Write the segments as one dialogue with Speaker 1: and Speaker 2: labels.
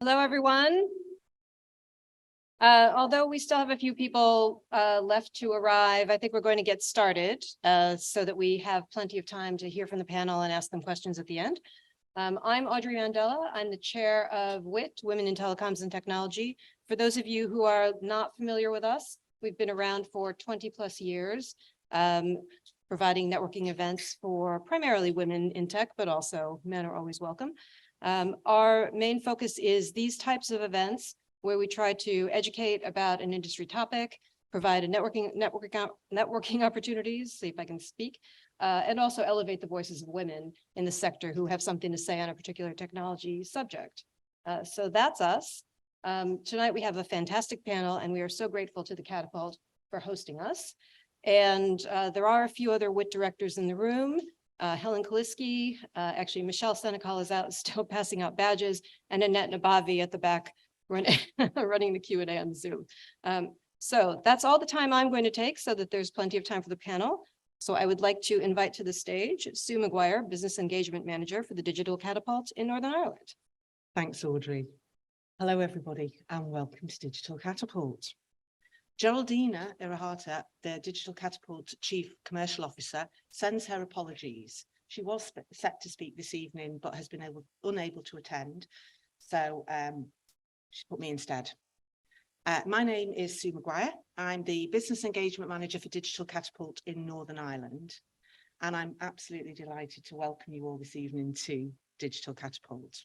Speaker 1: Hello, everyone. Although we still have a few people left to arrive, I think we're going to get started so that we have plenty of time to hear from the panel and ask them questions at the end. I'm Audrey Mandela. I'm the chair of WiTT, Women in Telecoms and Technology. For those of you who are not familiar with us, we've been around for 20 plus years, providing networking events for primarily women in tech, but also men are always welcome. Our main focus is these types of events where we try to educate about an industry topic, provide a networking opportunities, see if I can speak, and also elevate the voices of women in the sector who have something to say on a particular technology subject. So that's us. Tonight we have a fantastic panel and we are so grateful to the Catapult for hosting us. And there are a few other WiTT directors in the room. Helen Kaliski, actually Michelle Senecal is out still passing out badges, and Annette Nabavi at the back running the Q&A on Zoom. So that's all the time I'm going to take so that there's plenty of time for the panel. So I would like to invite to the stage Sue McGuire, Business Engagement Manager for the Digital Catapult in Northern Ireland.
Speaker 2: Thanks, Audrey. Hello, everybody, and welcome to Digital Catapult. Geraldina Irahata, the Digital Catapult Chief Commercial Officer, sends her apologies. She was set to speak this evening, but has been unable to attend. So she put me instead. My name is Sue McGuire. I'm the Business Engagement Manager for Digital Catapult in Northern Ireland. And I'm absolutely delighted to welcome you all this evening to Digital Catapult.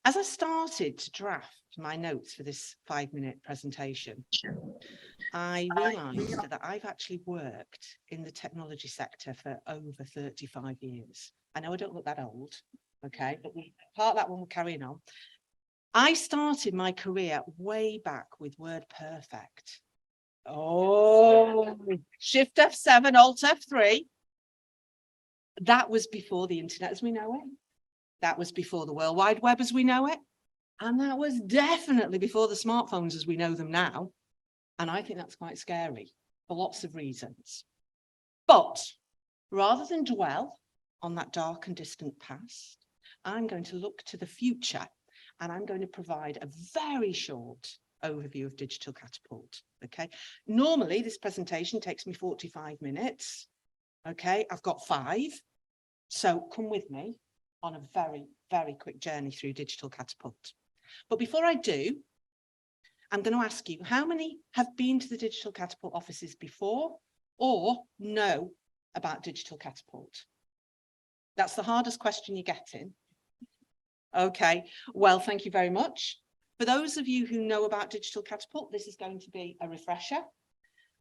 Speaker 2: As I started to draft my notes for this 5-minute presentation, I realised that I've actually worked in the technology sector for over 35 years. I know I don't look that old, okay, but we part that one, we're carrying on. I started my career way back with WordPerfect. Oh, Shift F7, Alt F3. That was before the internet as we know it. That was before the World Wide Web as we know it. And that was definitely before the smartphones as we know them now. And I think that's quite scary for lots of reasons. But rather than dwell on that dark and distant past, I'm going to look to the future and I'm going to provide a very short overview of Digital Catapult. Okay. Normally this presentation takes me 45 minutes. Okay. I've got 5. So come with me on a very, very quick journey through Digital Catapult. But before I do, I'm going to ask you, how many have been to the Digital Catapult offices before or know about Digital Catapult? That's the hardest question you're getting. Okay, well, thank you very much. For those of you who know about Digital Catapult, this is going to be a refresher.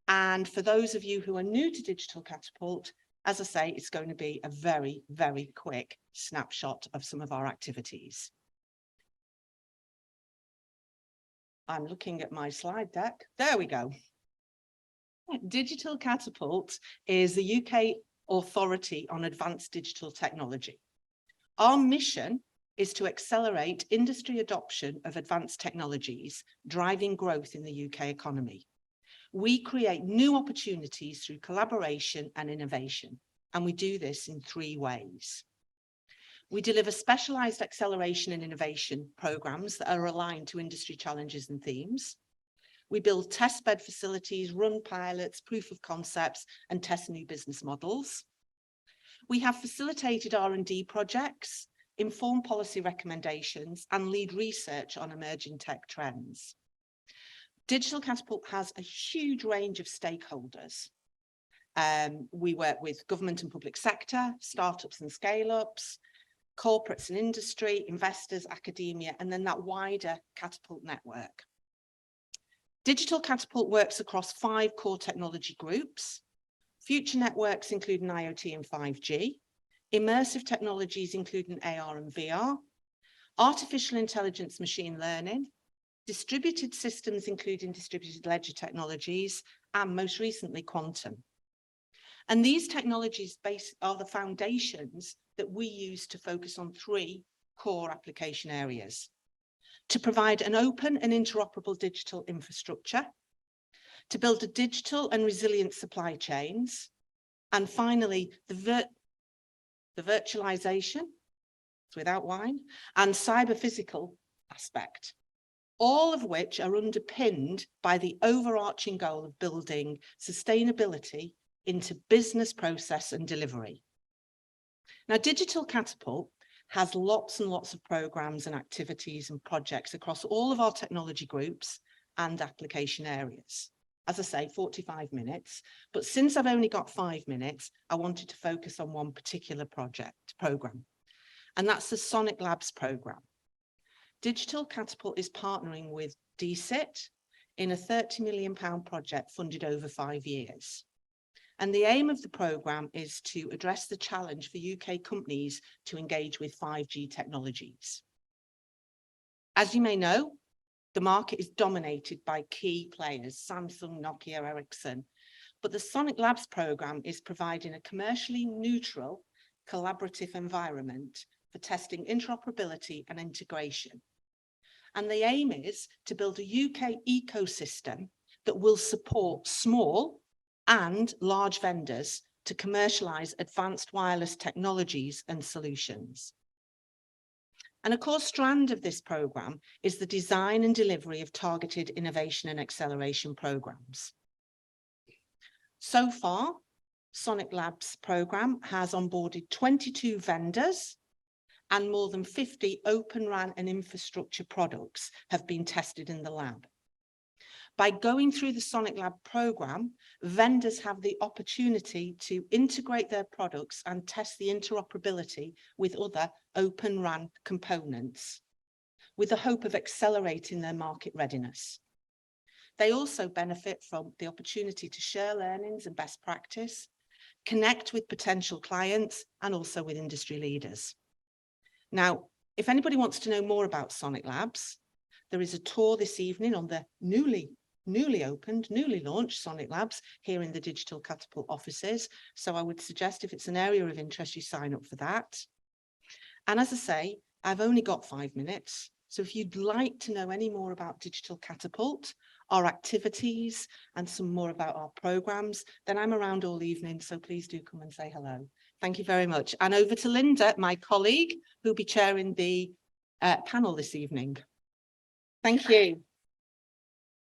Speaker 2: And for those of you who are new to Digital Catapult, as I say, it's going to be a very, very quick snapshot of some of our activities. I'm looking at my slide deck. There we go. Digital Catapult is the UK authority on advanced digital technology. Our mission is to accelerate industry adoption of advanced technologies, driving growth in the UK economy. We create new opportunities through collaboration and innovation, and we do this in 3 ways. We deliver specialised acceleration and innovation programmes that are aligned to industry challenges and themes. We build testbed facilities, run pilots, proof of concepts, and test new business models. We have facilitated R&D projects, inform policy recommendations, and lead research on emerging tech trends. Digital Catapult has a huge range of stakeholders. We work with government and public sector, startups and scale-ups, corporates and industry, investors, academia, and then that wider Catapult network. Digital Catapult works across 5 core technology groups: future networks including IoT and 5G, immersive technologies including AR and VR, artificial intelligence, machine learning, distributed systems including distributed ledger technologies, and most recently quantum. And these technologies are the foundations that we use to focus on 3 core application areas: to provide an open and interoperable digital infrastructure, to build a digital and resilient supply chains, and finally, the virtualization, without wine, and cyber physical aspect, all of which are underpinned by the overarching goal of building sustainability into business process and delivery. Now, Digital Catapult has lots and lots of programs and activities and projects across all of our technology groups and application areas. As I say, 45 minutes, but since I've only got 5 minutes, I wanted to focus on one particular program, and that's the Sonic Labs program. Digital Catapult is partnering with DCIT in a £30 million project funded over 5 years. And the aim of the programme is to address the challenge for UK companies to engage with 5G technologies. As you may know, the market is dominated by key players, Samsung, Nokia, Ericsson, but the Sonic Labs programme is providing a commercially neutral, collaborative environment for testing interoperability and integration. And the aim is to build a UK ecosystem that will support small and large vendors to commercialize advanced wireless technologies and solutions. And a core strand of this programme is the design and delivery of targeted innovation and acceleration programmes. So far, Sonic Labs programme has onboarded 22 vendors, and more than 50 Open RAN and infrastructure products have been tested in the lab. By going through the Sonic Lab programme, vendors have the opportunity to integrate their products and test the interoperability with other Open RAN components, with the hope of accelerating their market readiness. They also benefit from the opportunity to share learnings and best practice, connect with potential clients, and also with industry leaders. Now, if anybody wants to know more about Sonic Labs, there is a tour this evening on the newly launched Sonic Labs here in the Digital Catapult offices. So I would suggest if it's an area of interest, you sign up for that. And as I say, I've only got 5 minutes. So if you'd like to know any more about Digital Catapult, our activities, and some more about our programs, then I'm around all evening. So please do come and say hello. Thank you very much. And over to Linda, my colleague, who'll be chairing the panel this evening. Thank you.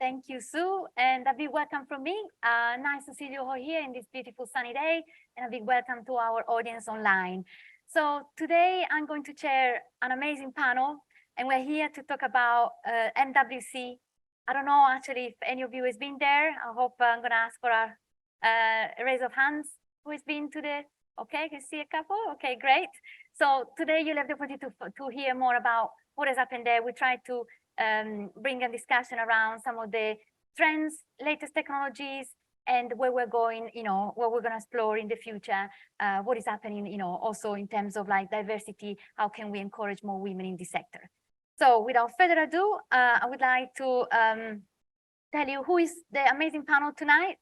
Speaker 3: Thank you, Sue, and a big welcome from me. Nice to see you all here in this beautiful sunny day, and a big welcome to our audience online. So today I'm going to chair an amazing panel, and we're here to talk about MWC. I don't know actually if any of you has been there. I hope I'm going to ask for a raise of hands who has been to the. Okay, can see a couple. Okay, great. So today you'll have the opportunity to hear more about what has happened there. We try to bring a discussion around some of the trends, latest technologies, and where we're going, what we're going to explore in the future, what is happening, also in terms of like diversity, how can we encourage more women in this sector? So without further ado, I would like to tell you who is the amazing panel tonight.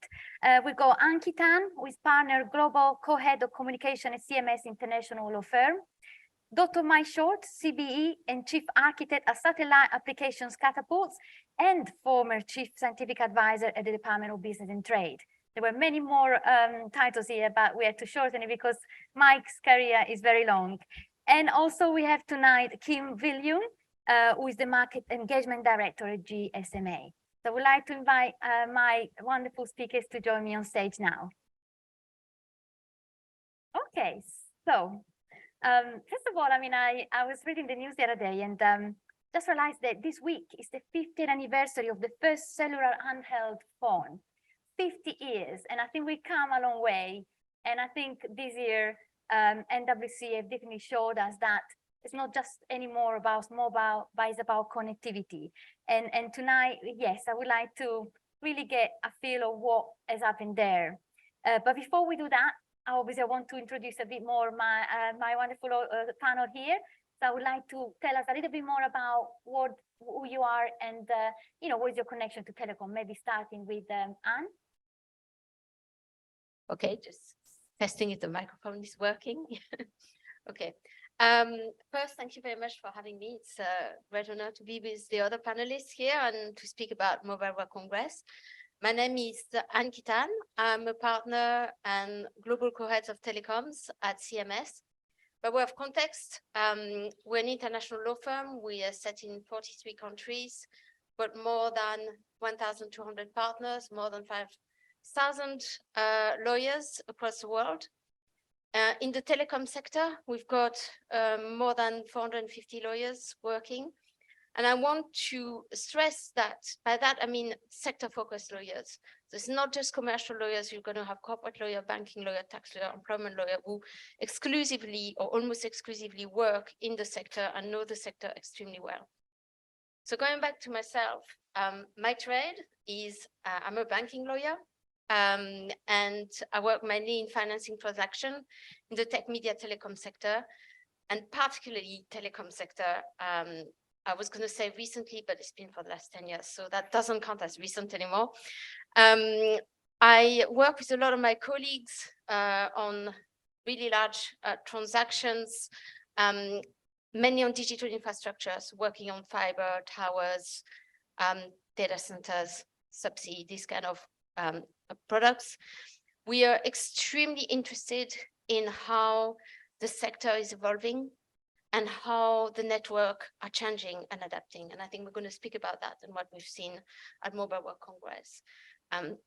Speaker 3: We got Chitan, who is partner global co-head of communication at CMS International Law Firm. Dr. Mike Short, CBE and Chief Architect at Satellite Applications Catapults and former Chief Scientific Advisor at the Department of Business and Trade. There were many more titles here, but we had to shorten it because Mike's career is very long. And also we have tonight Kim Viljoen, who is the Market Engagement Director at GSMA. So I would like to invite my wonderful speakers to join me on stage now. Okay, so first of all, I mean, I was reading the news the other day and just realized that this week is the 50th anniversary of the first cellular handheld phone. 50 years, and I think we've come a long way. And I think this year, MWC have definitely showed us that it's not just anymore about mobile, but it's about connectivity. And tonight, yes, I would like to really get a feel of what has happened there. But before we do that, obviously, I want to introduce a bit more my wonderful panel here. So I would like to tell us a little bit more about who you are and what is your connection to telecom. Maybe starting with Anne.
Speaker 4: Okay, just testing if the microphone is working. Okay. First, thank you very much for having me. It's a great honor to be with the other panelists here and to speak about Mobile World Congress. My name is Anne Chitan. I'm a partner and global co-head of telecoms at CMS. By way of context, we're an international law firm. We are set in 43 countries, but more than 1,200 partners, more than 5,000 lawyers across the world. In the telecom sector, we've got more than 450 lawyers working. And I want to stress that, by that I mean sector-focused lawyers. So it's not just commercial lawyers. You're going to have corporate lawyer, banking lawyer, tax lawyer, employment lawyer who exclusively or almost exclusively work in the sector and know the sector extremely well. So going back to myself, my trade is I'm a banking lawyer, and I work mainly in financing transaction in the tech, media, telecom sector, and particularly telecom sector. I was going to say recently, but it's been for the last 10 years, so that doesn't count as recent anymore. I work with a lot of my colleagues on really large transactions, mainly on digital infrastructures, working on fiber, towers, data centers, subsea, these kind of products. We are extremely interested in how the sector is evolving and how the network are changing and adapting. And I think we're going to speak about that and what we've seen at Mobile World Congress.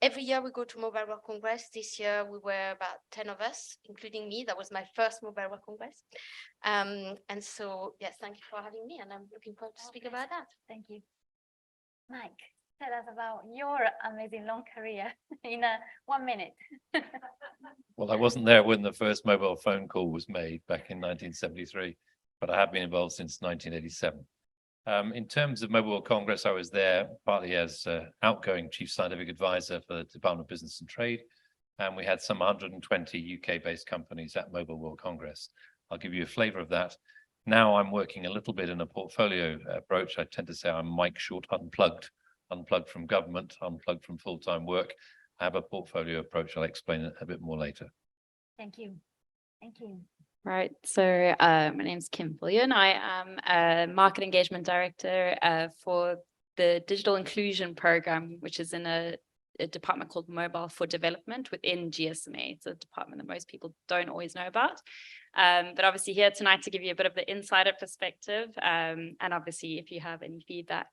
Speaker 4: Every year we go to Mobile World Congress. This year we were about 10 of us, including me. That was my first Mobile World Congress. And so, yes, thank you for having me. And I'm looking forward to speak about that.
Speaker 3: Thank you. Mike, tell us about your amazing long career in 1 minute.
Speaker 5: Well, I wasn't there when the first mobile phone call was made back in 1973, but I have been involved since 1987. In terms of Mobile World Congress, I was there partly as outgoing Chief Scientific Advisor for the Department of Business and Trade, and we had some 120 UK-based companies at Mobile World Congress. I'll give you a flavour of that. Now I'm working a little bit in a portfolio approach. I tend to say I'm Mike Short unplugged from government, unplugged from full-time work. I have a portfolio approach. I'll explain it a bit more later.
Speaker 3: Thank you. Thank you.
Speaker 6: Right. So my name is Kim Viljoen. I am a market engagement director for the Digital Inclusion Program, which is in a department called Mobile for Development within GSMA. It's a department that most people don't always know about. But obviously here tonight to give you a bit of the insider perspective. And obviously, if you have any feedback,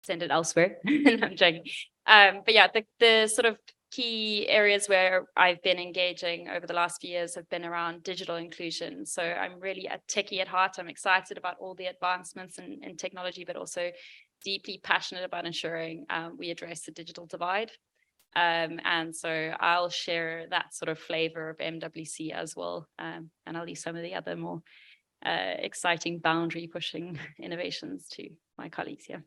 Speaker 6: send it elsewhere. I'm joking. But yeah, the sort of key areas where I've been engaging over the last few years have been around digital inclusion. So I'm really a techie at heart. I'm excited about all the advancements in technology, but also deeply passionate about ensuring we address the digital divide. And so I'll share that sort of flavor of MWC as well. And I'll leave some of the other more exciting boundary pushing innovations to my colleagues here.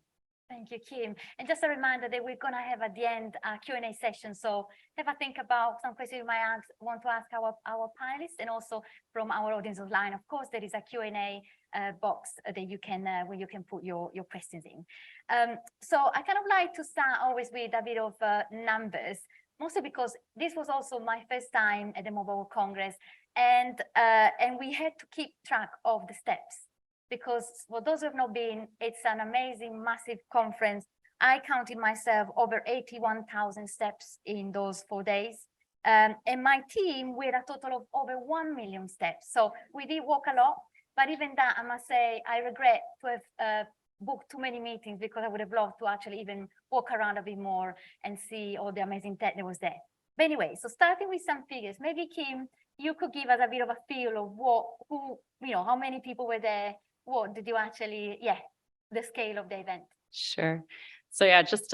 Speaker 3: Thank you, Kim. And just a reminder that we're going to have at the end a Q&A session. So have a think about some questions you might want to ask our panelists and also from our audience online. Of course, there is a Q&A box that you can where you can put your questions in. So I kind of like to start always with a bit of numbers, mostly because this was also my first time at the Mobile World Congress, and we had to keep track of the steps. Because for those who have not been, it's an amazing, massive conference. I counted myself over 81,000 steps in those 4 days. And my team, we had a total of over 1 million steps. So we did walk a lot, but even that, I must say, I regret to have booked too many meetings because I would have loved to actually even walk around a bit more and see all the amazing tech that was there. But anyway, so starting with some figures, maybe Kim, you could give us a bit of a feel of how many people were there. What did you actually, the scale of the event?
Speaker 6: Sure. So yeah, just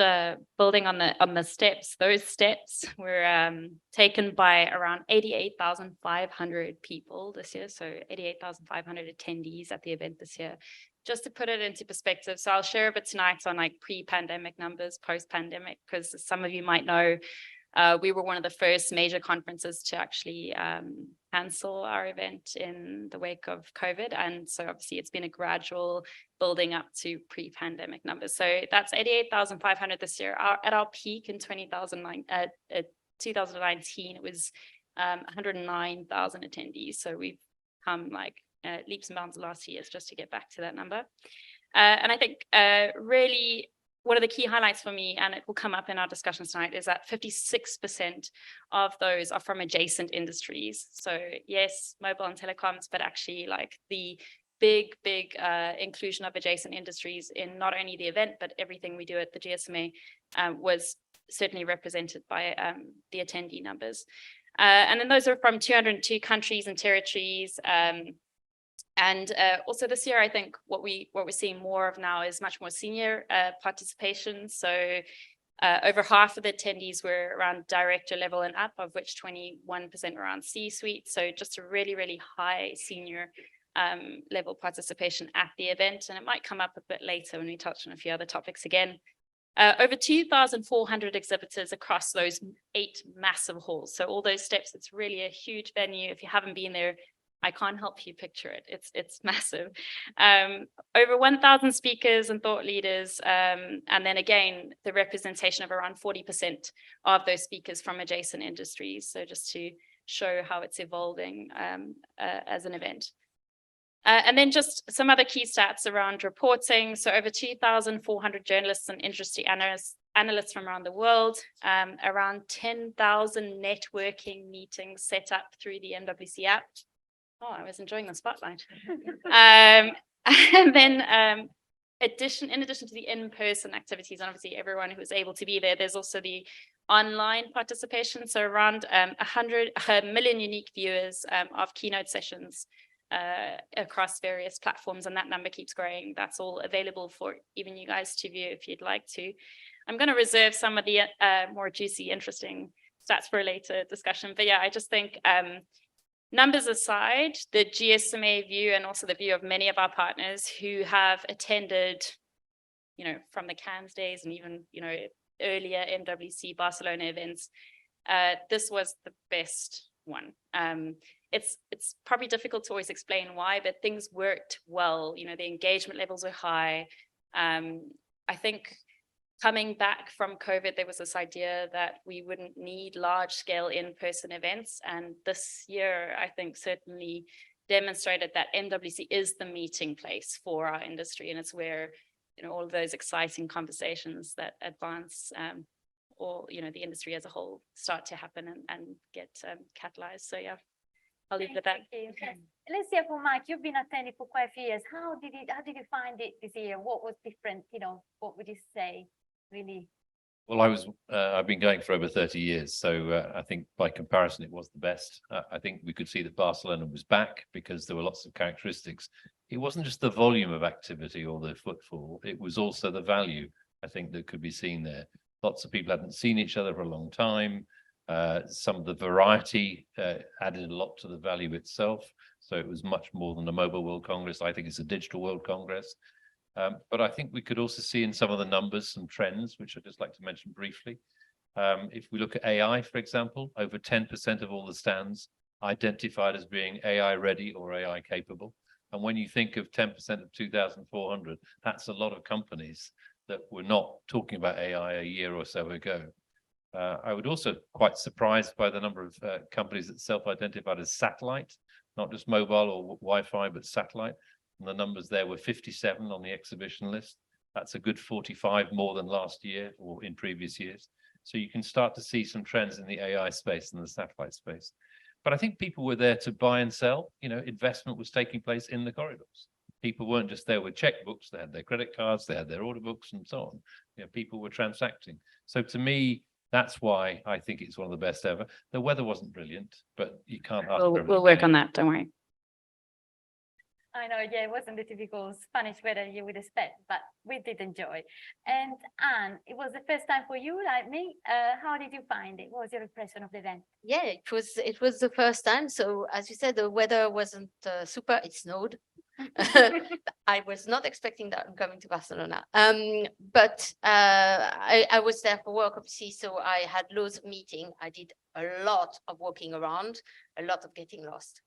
Speaker 6: building on the steps, those steps were taken by around 88,500 people this year. So 88,500 attendees at the event this year. Just to put it into perspective, so I'll share a bit tonight on like pre-pandemic numbers, post-pandemic, because some of you might know we were one of the first major conferences to actually cancel our event in the wake of COVID. And so obviously it's been a gradual building up to pre-pandemic numbers. So that's 88,500 this year. At our peak in 2019, it was 109,000 attendees. So we've come like leaps and bounds the last 2 years just to get back to that number. And I think really one of the key highlights for me, and it will come up in our discussions tonight, is that 56% of those are from adjacent industries. So yes, mobile and telecoms, but actually like the big inclusion of adjacent industries in not only the event, but everything we do at the GSMA was certainly represented by the attendee numbers. And then those are from 202 countries and territories. And also this year, I think what we're seeing more of now is much more senior participation. So over half of the attendees were around director level and up, of which 21% were around C-suite. So just a really high senior level participation at the event. And it might come up a bit later when we touch on a few other topics again. Over 2,400 exhibitors across those 8 massive halls. So all those steps, it's really a huge venue. If you haven't been there, I can't help you picture it. It's massive. Over 1,000 speakers and thought leaders. And then again, the representation of around 40% of those speakers from adjacent industries. So just to show how it's evolving as an event. And then just some other key stats around reporting. So over 2,400 journalists and industry analysts from around the world, around 10,000 networking meetings set up through the MWC app. Oh, I was enjoying the spotlight. And then in addition to the in-person activities, and obviously everyone who was able to be there, there's also the online participation. So around 100 million unique viewers of keynote sessions across various platforms, and that number keeps growing. That's all available for even you guys to view if you'd like to. I'm going to reserve some of the more juicy, interesting stats for a later discussion. But yeah, I just think numbers aside, the GSMA view and also the view of many of our partners who have attended, from the Cannes days and even, earlier MWC Barcelona events, this was the best one. It's probably difficult to always explain why, but things worked well. The engagement levels were high. I think coming back from COVID, there was this idea that we wouldn't need large scale in-person events. And this year, I think certainly demonstrated that MWC is the meeting place for our industry. And it's where, all of those exciting conversations that advance or, the industry as a whole start to happen and get catalyzed. So yeah, I'll leave it at that.
Speaker 3: Thank you. Let's hear from Mike. You've been attending for quite a few years. How did you find it this year? What was different? What would you say? Really?
Speaker 5: Well, I've been going for over 30 years, so I think by comparison it was the best. I think we could see that Barcelona was back because there were lots of characteristics. It wasn't just the volume of activity or the footfall, it was also the value, I think, that could be seen there. Lots of people hadn't seen each other for a long time. Some of the variety added a lot to the value itself. So it was much more than a Mobile World Congress. I think it's a Digital World Congress. But I think we could also see in some of the numbers some trends, which I'd just like to mention briefly. If we look at AI, for example, over 10% of all the stands identified as being AI ready or AI capable. And when you think of 10% of 2,400, that's a lot of companies that were not talking about AI a year or so ago. I was also quite surprised by the number of companies that self-identified as satellite, not just mobile or Wi-Fi, but satellite. And the numbers there were 57 on the exhibition list. That's a good 45 more than last year or in previous years. So you can start to see some trends in the AI space and the satellite space. But I think people were there to buy and sell. Investment was taking place in the corridors. People weren't just there with checkbooks. They had their credit cards, they had their order books and so on. People were transacting. So to me, that's why I think it's one of the best ever. The weather wasn't brilliant, but you can't ask.
Speaker 6: We'll work on that, don't worry.
Speaker 3: I know, yeah, it wasn't the typical Spanish weather you would expect, but we did enjoy. And Anne, it was the first time for you, like me. How did you find it? What was your impression of the event?
Speaker 4: Yeah, it was the first time. So as you said, the weather wasn't super. It snowed. I was not expecting that I'm coming to Barcelona. But I was there for work, obviously, so I had loads of meetings. I did a lot of walking around, a lot of getting lost.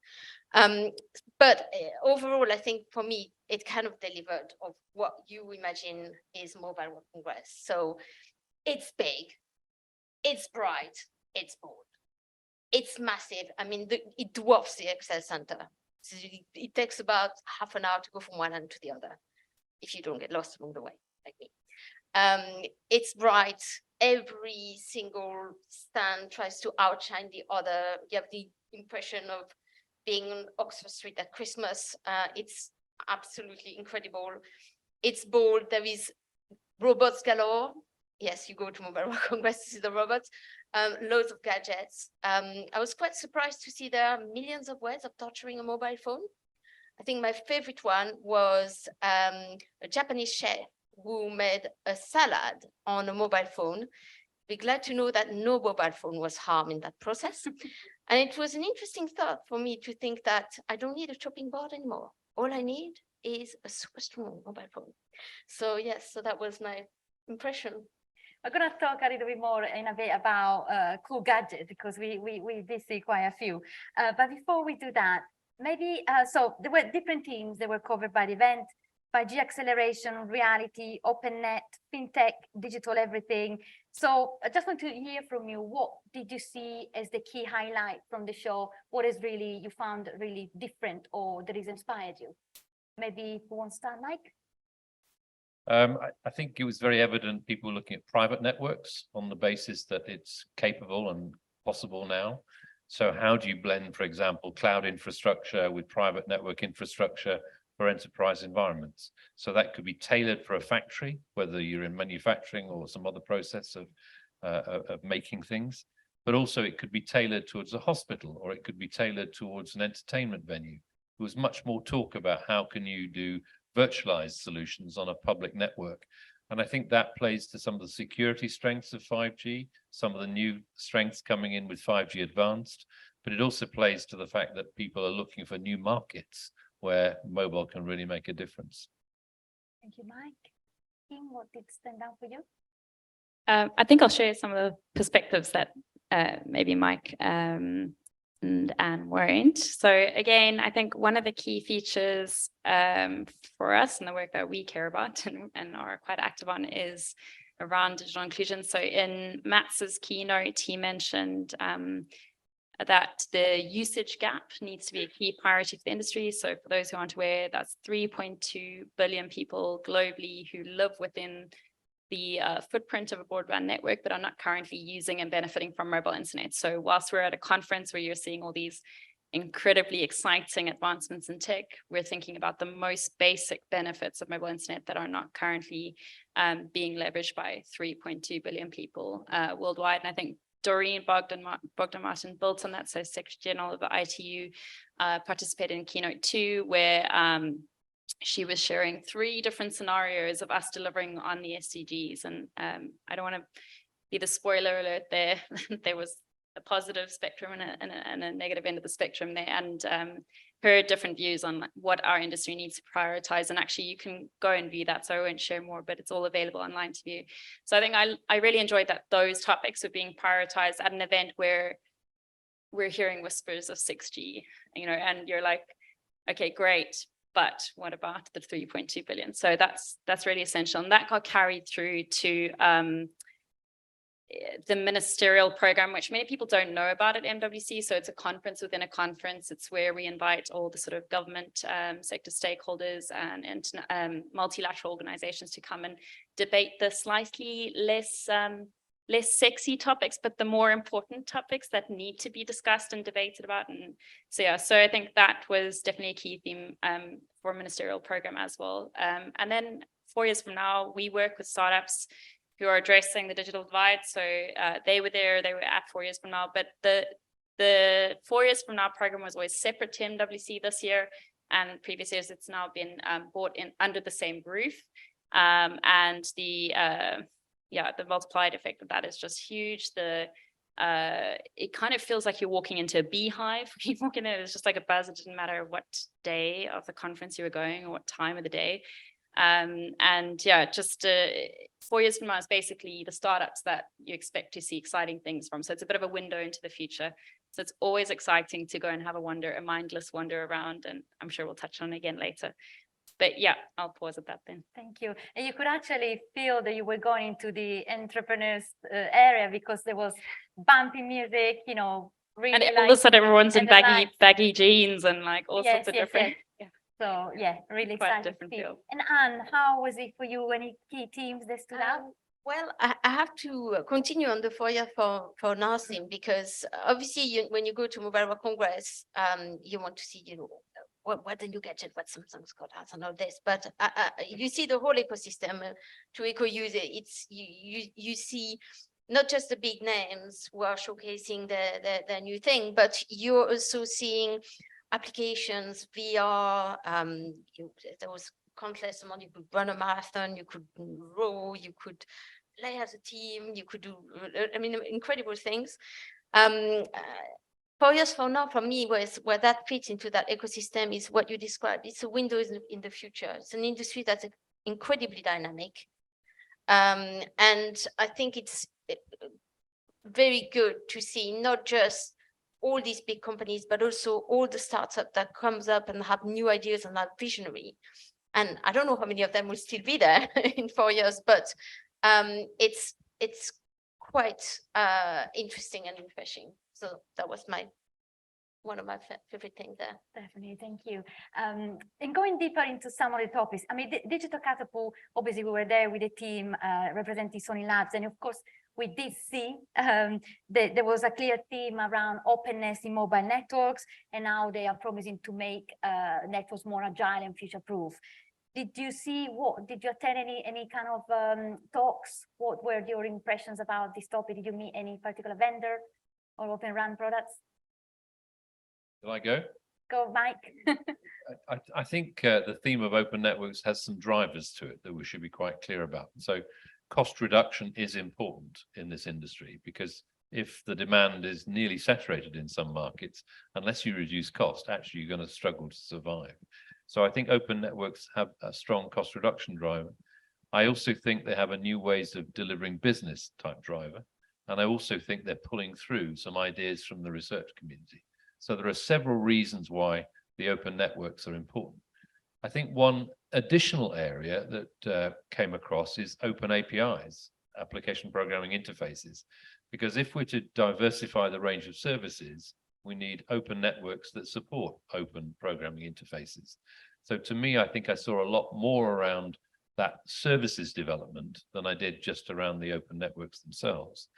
Speaker 4: But overall, I think for me, it kind of delivered of what you imagine is Mobile World Congress. So it's big, it's bright, it's bold, it's massive. I mean, it dwarfs the Excel Center. So it takes about half an hour to go from one end to the other if you don't get lost along the way, like me. It's bright. Every single stand tries to outshine the other. You have the impression of being on Oxford Street at Christmas. It's absolutely incredible. It's bold. There is robots galore. Yes, you go to Mobile World Congress to see the robots. Loads of gadgets. I was quite surprised to see there are millions of ways of torturing a mobile phone. I think my favorite one was a Japanese chef who made a salad on a mobile phone. Be glad to know that no mobile phone was harmed in that process. And it was an interesting thought for me to think that I don't need a chopping board anymore. All I need is a super strong mobile phone. So yes, so that was my impression.
Speaker 3: We're going to talk a little bit more in a bit about cool gadgets, because we did see quite a few. But before we do that, maybe, so there were different themes that were covered by the event: 5G acceleration, reality, OpenNet, FinTech, digital everything. So I just want to hear from you, what did you see as the key highlight from the show? What is really, you found really different or that has inspired you? Maybe who wants to start, Mike?
Speaker 5: I think it was very evident people looking at private networks on the basis that it's capable and possible now. So how do you blend, for example, cloud infrastructure with private network infrastructure for enterprise environments? So that could be tailored for a factory, whether you're in manufacturing or some other process of making things, but also it could be tailored towards a hospital, or it could be tailored towards an entertainment venue. There was much more talk about how can you do virtualized solutions on a public network. And I think that plays to some of the security strengths of 5G, some of the new strengths coming in with 5G advanced, but it also plays to the fact that people are looking for new markets where mobile can really make a difference.
Speaker 3: Thank you, Mike. Kim, what did stand out for you?
Speaker 6: I think I'll share some of the perspectives that maybe Mike and Anne weren't. So again, I think one of the key features for us and the work that we care about and are quite active on is around digital inclusion. So in Mats's keynote, he mentioned that the usage gap needs to be a key priority for the industry. So for those who aren't aware, that's 3.2 billion people globally who live within the footprint of a broadband network, but are not currently using and benefiting from mobile internet. So whilst we're at a conference where you're seeing all these incredibly exciting advancements in tech, we're thinking about the most basic benefits of mobile internet that are not currently being leveraged by 3.2 billion people worldwide. And I think Doreen Bogdan-Martin built on that. So Secretary General of the ITU participated in keynote 2, where she was sharing 3 different scenarios of us delivering on the SDGs. And I don't want to be the spoiler alert there. There was a positive spectrum and a negative end of the spectrum there, and her different views on what our industry needs to prioritize. And actually you can go and view that, so I won't share more, but it's all available online to view. So I think I really enjoyed that those topics are being prioritized at an event where we're hearing whispers of 6G, you know, and you're like, okay, great, but what about the 3.2 billion? So that's really essential. And that got carried through to the ministerial program, which many people don't know about at MWC. So it's a conference within a conference. It's where we invite all the sort of government sector stakeholders and multilateral organizations to come and debate the slightly less sexy topics, but the more important topics that need to be discussed and debated about. And so, yeah, so I think that was definitely a key theme for a ministerial program as well. And then 4 years from now, we work with startups who are addressing the digital divide. So they were there, they were at 4 years from now, but the 4 years from now program was always separate to MWC this year, and previous years it's now been brought in under the same roof. And the multiplied effect of that is just huge. It kind of feels like you're walking into a beehive. You walk in there, it's just like a buzz. It doesn't matter what day of the conference you were going or what time of the day. And yeah, just 4 years from now is basically the startups that you expect to see exciting things from. So it's a bit of a window into the future. So it's always exciting to go and have a mindless wander around, and I'm sure we'll touch on it again later. But yeah, I'll pause at that then.
Speaker 3: Thank you. And you could actually feel that you were going to the entrepreneurs area, because there was bumpy music, you know, really.
Speaker 6: And all of a sudden everyone's in baggy jeans and like all sorts of different.
Speaker 3: Yeah. So yeah, really
Speaker 6: Quite
Speaker 3: excited to
Speaker 6: different
Speaker 3: see.
Speaker 6: field.
Speaker 3: And Anne, how was it for you? Any key teams that stood out?
Speaker 4: Well, I have to continue on the 4 year for nursing, because obviously when you go to Mobile World Congress, you want to see, what the new gadget, what Samsung's got out and all this, but you see the whole ecosystem to eco-use it. It's you see not just the big names who are showcasing their new thing, but you're also seeing applications, VR. There was countless amount. You could run a marathon, you could row, you could play as a team, you could do, incredible things. 4 years from now, for me, where that fits into that ecosystem is what you described. It's a window in the future. It's an industry that's incredibly dynamic. And I think it's very good to see not just all these big companies, but also all the startups that comes up and have new ideas and are visionary. And I don't know how many of them will still be there in 4 years, but it's quite interesting and refreshing. So that was one of my favorite things there.
Speaker 3: Definitely, thank you. And going deeper into some of the topics, I mean, Digital Catapult, obviously we were there with the team representing Sony Labs, and of course, we did see there was a clear theme around openness in mobile networks, and now they are promising to make networks more agile and future-proof. Did you attend any kind of talks? What were your impressions about this topic? Did you meet any particular vendor or Open RAN products?
Speaker 5: Shall I go?
Speaker 3: Go, Mike.
Speaker 5: I think the theme of open networks has some drivers to it that we should be quite clear about. So cost reduction is important in this industry, because if the demand is nearly saturated in some markets, unless you reduce cost, actually you're going to struggle to survive. So I think open networks have a strong cost reduction driver. I also think they have a new ways of delivering business type driver. And I also think they're pulling through some ideas from the research community. So there are several reasons why the open networks are important. I think one additional area that came across is open APIs, application programming interfaces, because if we're to diversify the range of services, we need open networks that support open programming interfaces. So to me, I think I saw a lot more around that services development than I did just around the open networks themselves.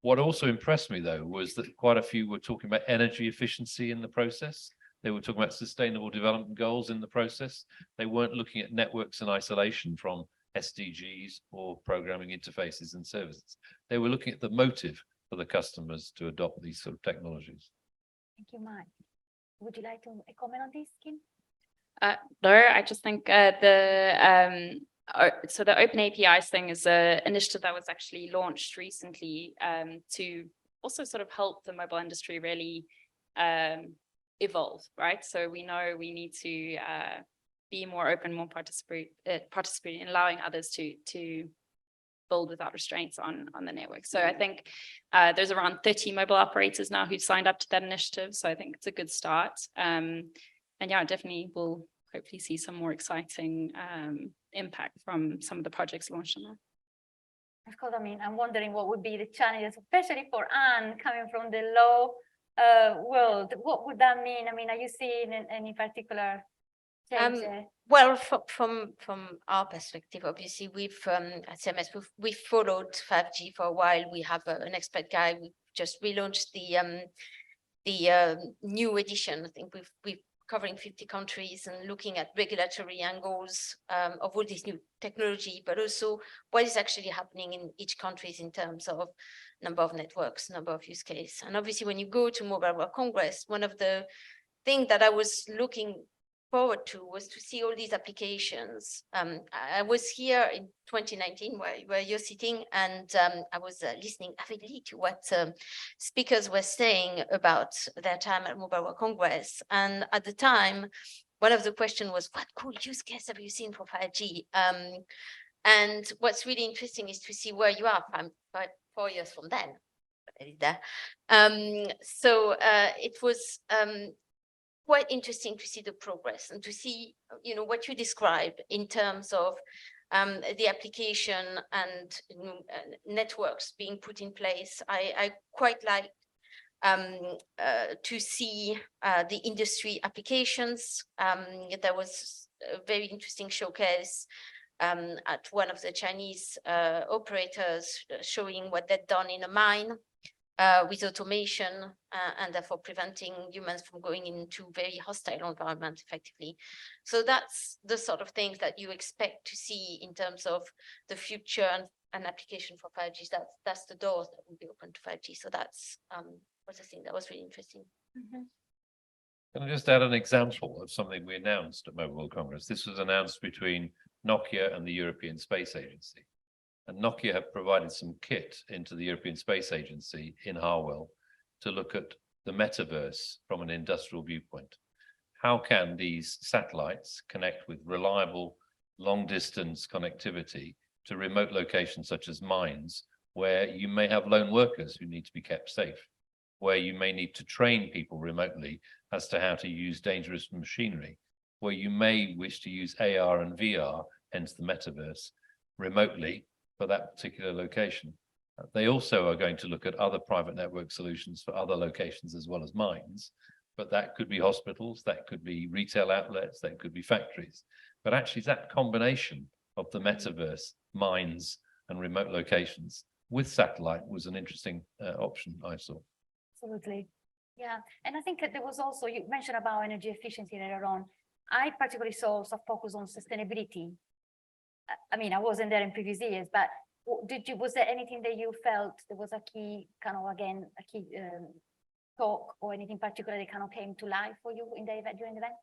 Speaker 5: What also impressed me, though, was that quite a few were talking about energy efficiency in the process. They were talking about sustainable development goals in the process. They weren't looking at networks in isolation from SDGs or programming interfaces and services. They were looking at the motive for the customers to adopt these sort of technologies.
Speaker 3: Thank you, Mike. Would you like to comment on this, Kim?
Speaker 6: No, I just think so the Open APIs thing is an initiative that was actually launched recently to also sort of help the mobile industry really evolve, right? So we know we need to be more open, more participating, allowing others to build without restraints on the network. So I think there's around 30 mobile operators now who've signed up to that initiative. So I think it's a good start. And yeah, definitely we'll hopefully see some more exciting impact from some of the projects launched on that.
Speaker 3: Of course, I mean, I'm wondering what would be the challenges, especially for Anne coming from the law world. What would that mean? I mean, are you seeing any particular change there?
Speaker 4: Well, from our perspective, obviously, we've at CMS we've followed 5G for a while. We have an expert guy. We just relaunched the new edition. I think we've covering 50 countries and looking at regulatory angles of all this new technology, but also what is actually happening in each country in terms of number of networks, number of use case. And obviously, when you go to Mobile World Congress, one of the things that I was looking forward to was to see all these applications. I was here in 2019 where you're sitting, and I was listening avidly to what speakers were saying about their time at Mobile World Congress. And at the time, one of the questions was, what cool use case have you seen for 5G? And what's really interesting is to see where you are 4 years from then. So it was quite interesting to see the progress and to see, what you describe in terms of the application and networks being put in place. I quite like to see the industry applications. There was a very interesting showcase at one of the Chinese operators showing what they'd done in a mine with automation and therefore preventing humans from going into very hostile environment effectively. So that's the sort of things that you expect to see in terms of the future and application for 5G. That's the doors that will be open to 5G. So that's was a thing that was really interesting.
Speaker 5: Can I just add an example of something we announced at Mobile World Congress? This was announced between Nokia and the European Space Agency. And Nokia have provided some kit into the European Space Agency in Harwell to look at the metaverse from an industrial viewpoint. How can these satellites connect with reliable long-distance connectivity to remote locations such as mines, where you may have lone workers who need to be kept safe, where you may need to train people remotely as to how to use dangerous machinery, where you may wish to use AR and VR, hence the metaverse, remotely for that particular location. They also are going to look at other private network solutions for other locations as well as mines, but that could be hospitals, that could be retail outlets, that could be factories. But actually that combination of the metaverse, mines and remote locations with satellite was an interesting option I saw.
Speaker 3: Absolutely. Yeah. And I think that there was also, you mentioned about energy efficiency later on. I particularly saw some focus on sustainability. I mean, I wasn't there in previous years, but was there anything that you felt there was a key kind of, again, a key talk or anything particular that kind of came to life for you in the event, during the event?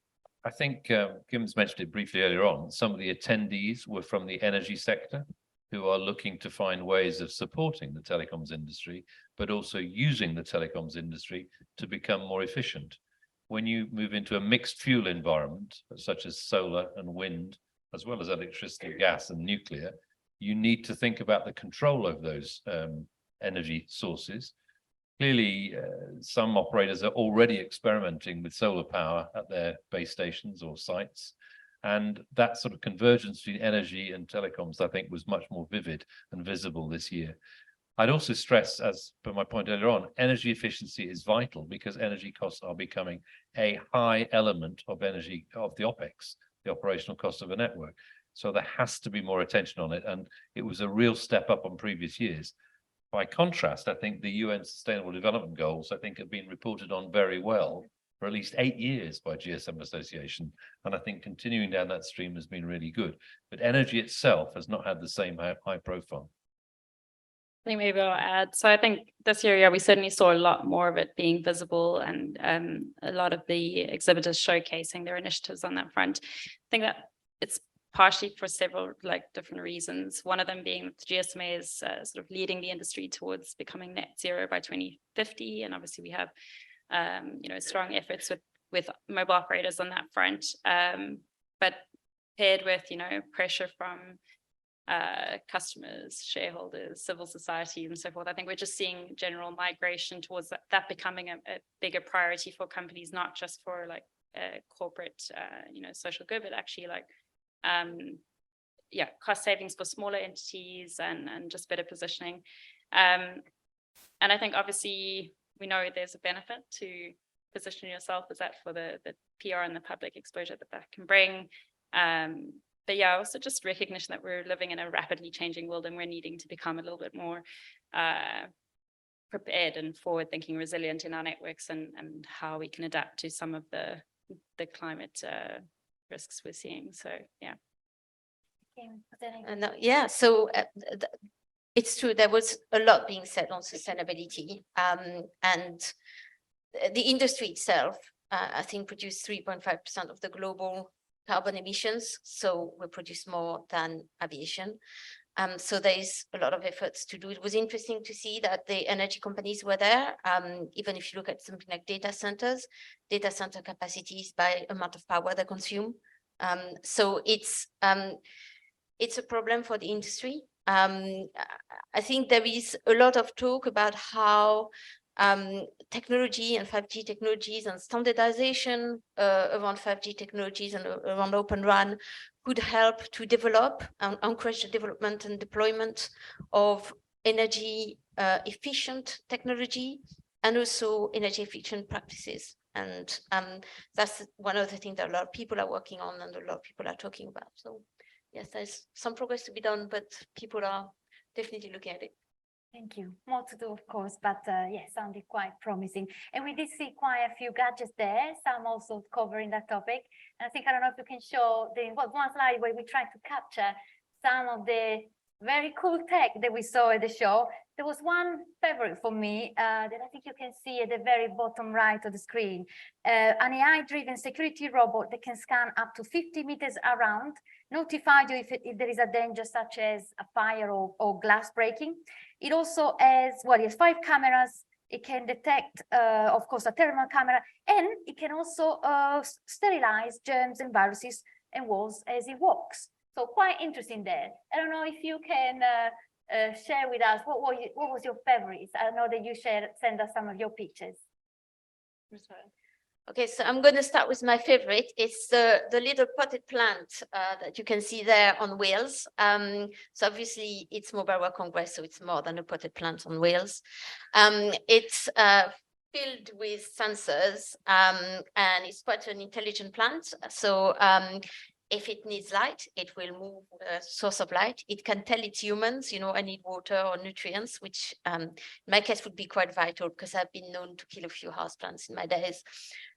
Speaker 5: I think Kim's mentioned it briefly earlier on. Some of the attendees were from the energy sector who are looking to find ways of supporting the telecoms industry, but also using the telecoms industry to become more efficient. When you move into a mixed fuel environment, such as solar and wind, as well as electricity, gas and nuclear, you need to think about the control of those energy sources. Clearly, some operators are already experimenting with solar power at their base stations or sites. And that sort of convergence between energy and telecoms, I think, was much more vivid and visible this year. I'd also stress, as per my point earlier on, energy efficiency is vital because energy costs are becoming a high element of energy, of the OPEX, the operational cost of a network. So there has to be more attention on it. And it was a real step up on previous years. By contrast, I think the UN Sustainable Development Goals, I think, have been reported on very well for at least 8 years by GSMA Association. And I think continuing down that stream has been really good. But energy itself has not had the same high profile.
Speaker 6: I think maybe I'll add. So I think this year, yeah, we certainly saw a lot more of it being visible and a lot of the exhibitors showcasing their initiatives on that front. I think that it's partially for several different reasons. One of them being that the GSMA is sort of leading the industry towards becoming net zero by 2050. And obviously we have, strong efforts with mobile operators on that front. But paired with, pressure from customers, shareholders, civil society, and so forth. I think we're just seeing general migration towards that becoming a bigger priority for companies, not just for corporate, social good, but actually cost savings for smaller entities and just better positioning. And I think obviously we know there's a benefit to position yourself as that for the PR and the public exposure that can bring. But yeah, also just recognition that we're living in a rapidly changing world and we're needing to become a little bit more prepared and forward-thinking, resilient in our networks and how we can adapt to some of the climate risks we're seeing. So yeah.
Speaker 4: So it's true. There was a lot being said on sustainability, and the industry itself, I think, produced 3.5% of the global carbon emissions. So we produce more than aviation. So there is a lot of efforts to do. It was interesting to see that the energy companies were there. Even if you look at something like data center capacities by amount of power they consume. So it's a problem for the industry. I think there is a lot of talk about how technology and 5G technologies and standardization around 5G technologies and around Open RAN could help to develop and encourage the development and deployment of energy efficient technology and also energy efficient practices. And that's one of the things that a lot of people are working on and a lot of people are talking about. So yes, there's some progress to be done, but people are definitely looking at it.
Speaker 3: Thank you. More to do, of course, but yes, sounded quite promising. And we did see quite a few gadgets there, some also covering that topic. And I think, I don't know if you can show the one slide where we try to capture some of the very cool tech that we saw at the show. There was one favorite for me that I think you can see at the very bottom right of the screen. An AI-driven security robot that can scan up to 50 meters around, notify you if there is a danger such as a fire or glass breaking. It also has, well, it has 5 cameras. It can detect, of course, a thermal camera, and it can also sterilize germs and viruses and walls as it walks. So quite interesting there. I don't know if you can share with us what was your favorites. I know that you send us some of your pictures.
Speaker 4: Okay, so I'm going to start with my favorite. It's the little potted plant that you can see there on wheels. So obviously it's Mobile World Congress, so it's more than a potted plant on wheels. It's filled with sensors and it's quite an intelligent plant. So if it needs light, it will move a source of light. It can tell its humans, you know, I need water or nutrients, which in my case would be quite vital because I've been known to kill a few houseplants in my days.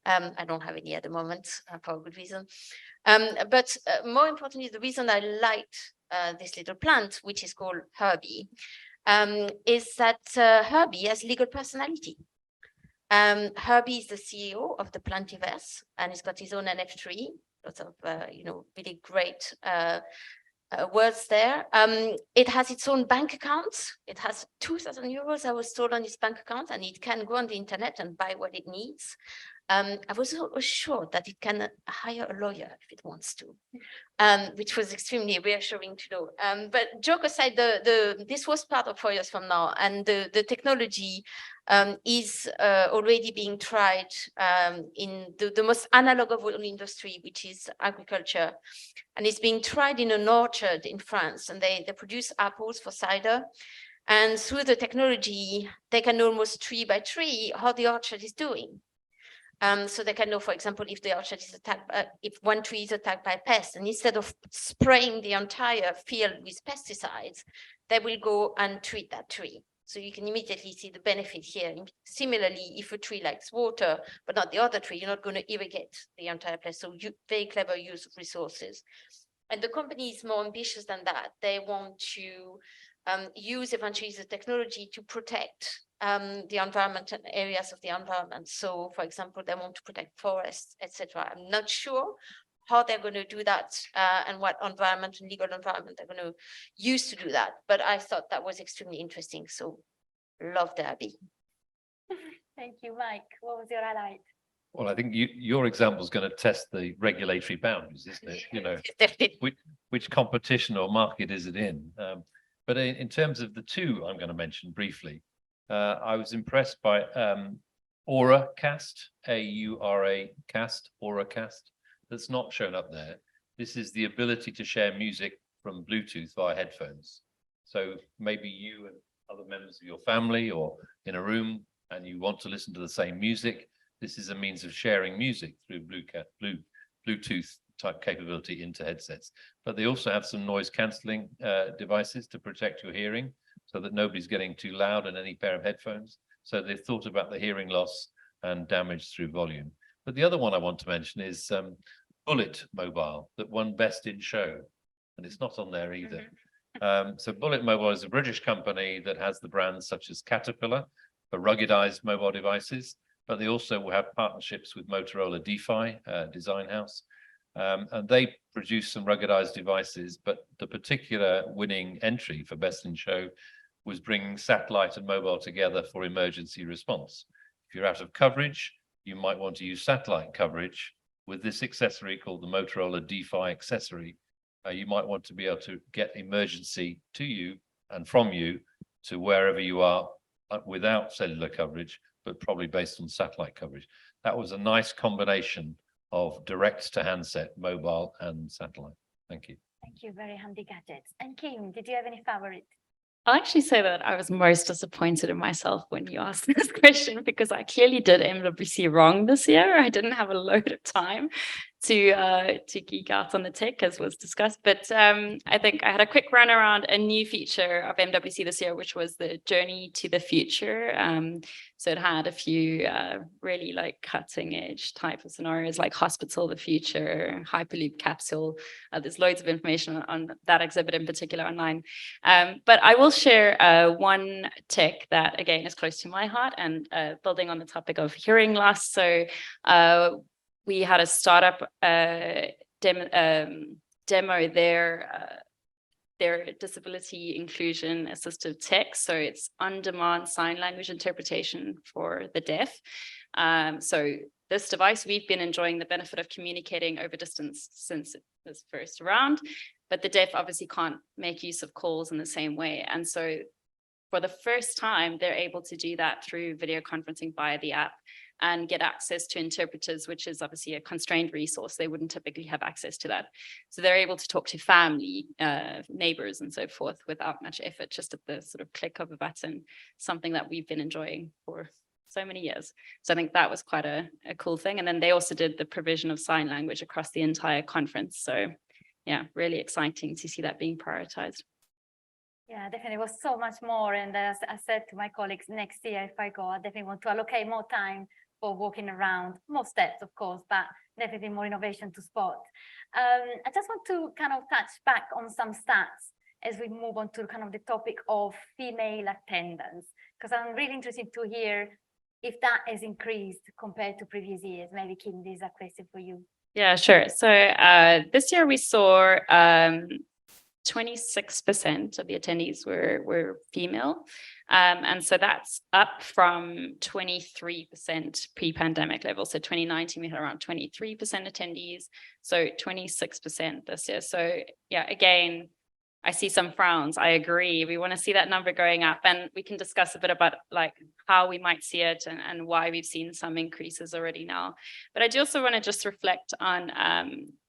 Speaker 4: I don't have any at the moment for a good reason. But more importantly, the reason I liked this little plant, which is called Herbie, is that Herbie has legal personality. Herbie is the CEO of the Plantiverse, and he's got his own NFT. Lots of you know, really great words there. It has its own bank account. It has 2,000 euros, I was told, on its bank account, and it can go on the internet and buy what it needs. I was assured that it can hire a lawyer if it wants to, which was extremely reassuring to know. But joke aside, this was part of 4 years from now, and the technology is already being tried in the most analog of all industry, which is agriculture. And it's being tried in an orchard in France, and they produce apples for cider. And through the technology, they can know almost tree by tree how the orchard is doing. So they can know, for example, if the orchard is attacked, if one tree is attacked by pests, and instead of spraying the entire field with pesticides, they will go and treat that tree. So you can immediately see the benefit here. Similarly, if a tree likes water, but not the other tree, you're not going to irrigate the entire place. So very clever use of resources. And the company is more ambitious than that. They want to use eventually the technology to protect the environment and areas of the environment. So, for example, they want to protect forests, etc. I'm not sure how they're going to do that and what environment and legal environment they're going to use to do that. But I thought that was extremely interesting. So, love Derby.
Speaker 3: Thank you, Mike. What was your highlight?
Speaker 5: Well, I think your example is going to test the regulatory boundaries, isn't it? You know, which competition or market is it in? But in terms of the two I'm going to mention briefly, I was impressed by AuraCast, AURACast, AuraCast. That's not shown up there. This is the ability to share music from Bluetooth via headphones. So maybe you and other members of your family or in a room and you want to listen to the same music. This is a means of sharing music through Bluetooth type capability into headsets. But they also have some noise cancelling devices to protect your hearing so that nobody's getting too loud in any pair of headphones. So they've thought about the hearing loss and damage through volume. But the other one I want to mention is Bullet Mobile that won Best in Show, and it's not on there either. So Bullet Mobile is a British company that has the brands such as Caterpillar for ruggedized mobile devices, but they also will have partnerships with Motorola DeFi design house. And they produce some ruggedized devices, but the particular winning entry for Best in Show was bringing satellite and mobile together for emergency response. If you're out of coverage, you might want to use satellite coverage with this accessory called the Motorola DeFi accessory. You might want to be able to get emergency to you and from you to wherever you are without cellular coverage, but probably based on satellite coverage. That was a nice combination of direct to handset, mobile and satellite. Thank you.
Speaker 3: Thank you, very handy gadgets. And Kim, did you have any favorites?
Speaker 6: I'll actually say that I was most disappointed in myself when you asked this question because I clearly did MWC wrong this year. I didn't have a load of time to geek out on the tech as was discussed. But I think I had a quick run around a new feature of MWC this year, which was the Journey to the Future. So it had a few really like cutting edge type of scenarios like Hospital, the Future, Hyperloop Capsule. There's loads of information on that exhibit in particular online. But I will share one tech that again is close to my heart and building on the topic of hearing loss. So we had a startup demo their disability inclusion assistive tech. So it's on-demand sign language interpretation for the deaf. So this device, we've been enjoying the benefit of communicating over distance since it was first around, but the deaf obviously can't make use of calls in the same way. And so for the first time, they're able to do that through video conferencing via the app and get access to interpreters, which is obviously a constrained resource. They wouldn't typically have access to that. So they're able to talk to family, neighbors and so forth without much effort, just at the sort of click of a button, something that we've been enjoying for so many years. So I think that was quite a cool thing. And then they also did the provision of sign language across the entire conference. So yeah, really exciting to see that being prioritized.
Speaker 3: Yeah, definitely was so much more. And as I said to my colleagues, next year, if I go, I definitely want to allocate more time for walking around, more steps, of course, but definitely more innovation to spot. I just want to kind of touch back on some stats as we move on to kind of the topic of female attendance, because I'm really interested to hear if that has increased compared to previous years. Maybe Kim, this is a question for you.
Speaker 6: Yeah, sure. So this year we saw 26% of the attendees were female. And so that's up from 23% pre-pandemic level. So 2019, we had around 23% attendees. So 26% this year. So yeah, again, I see some frowns. I agree. We want to see that number going up, and we can discuss a bit about like how we might see it and why we've seen some increases already now. But I do also want to just reflect on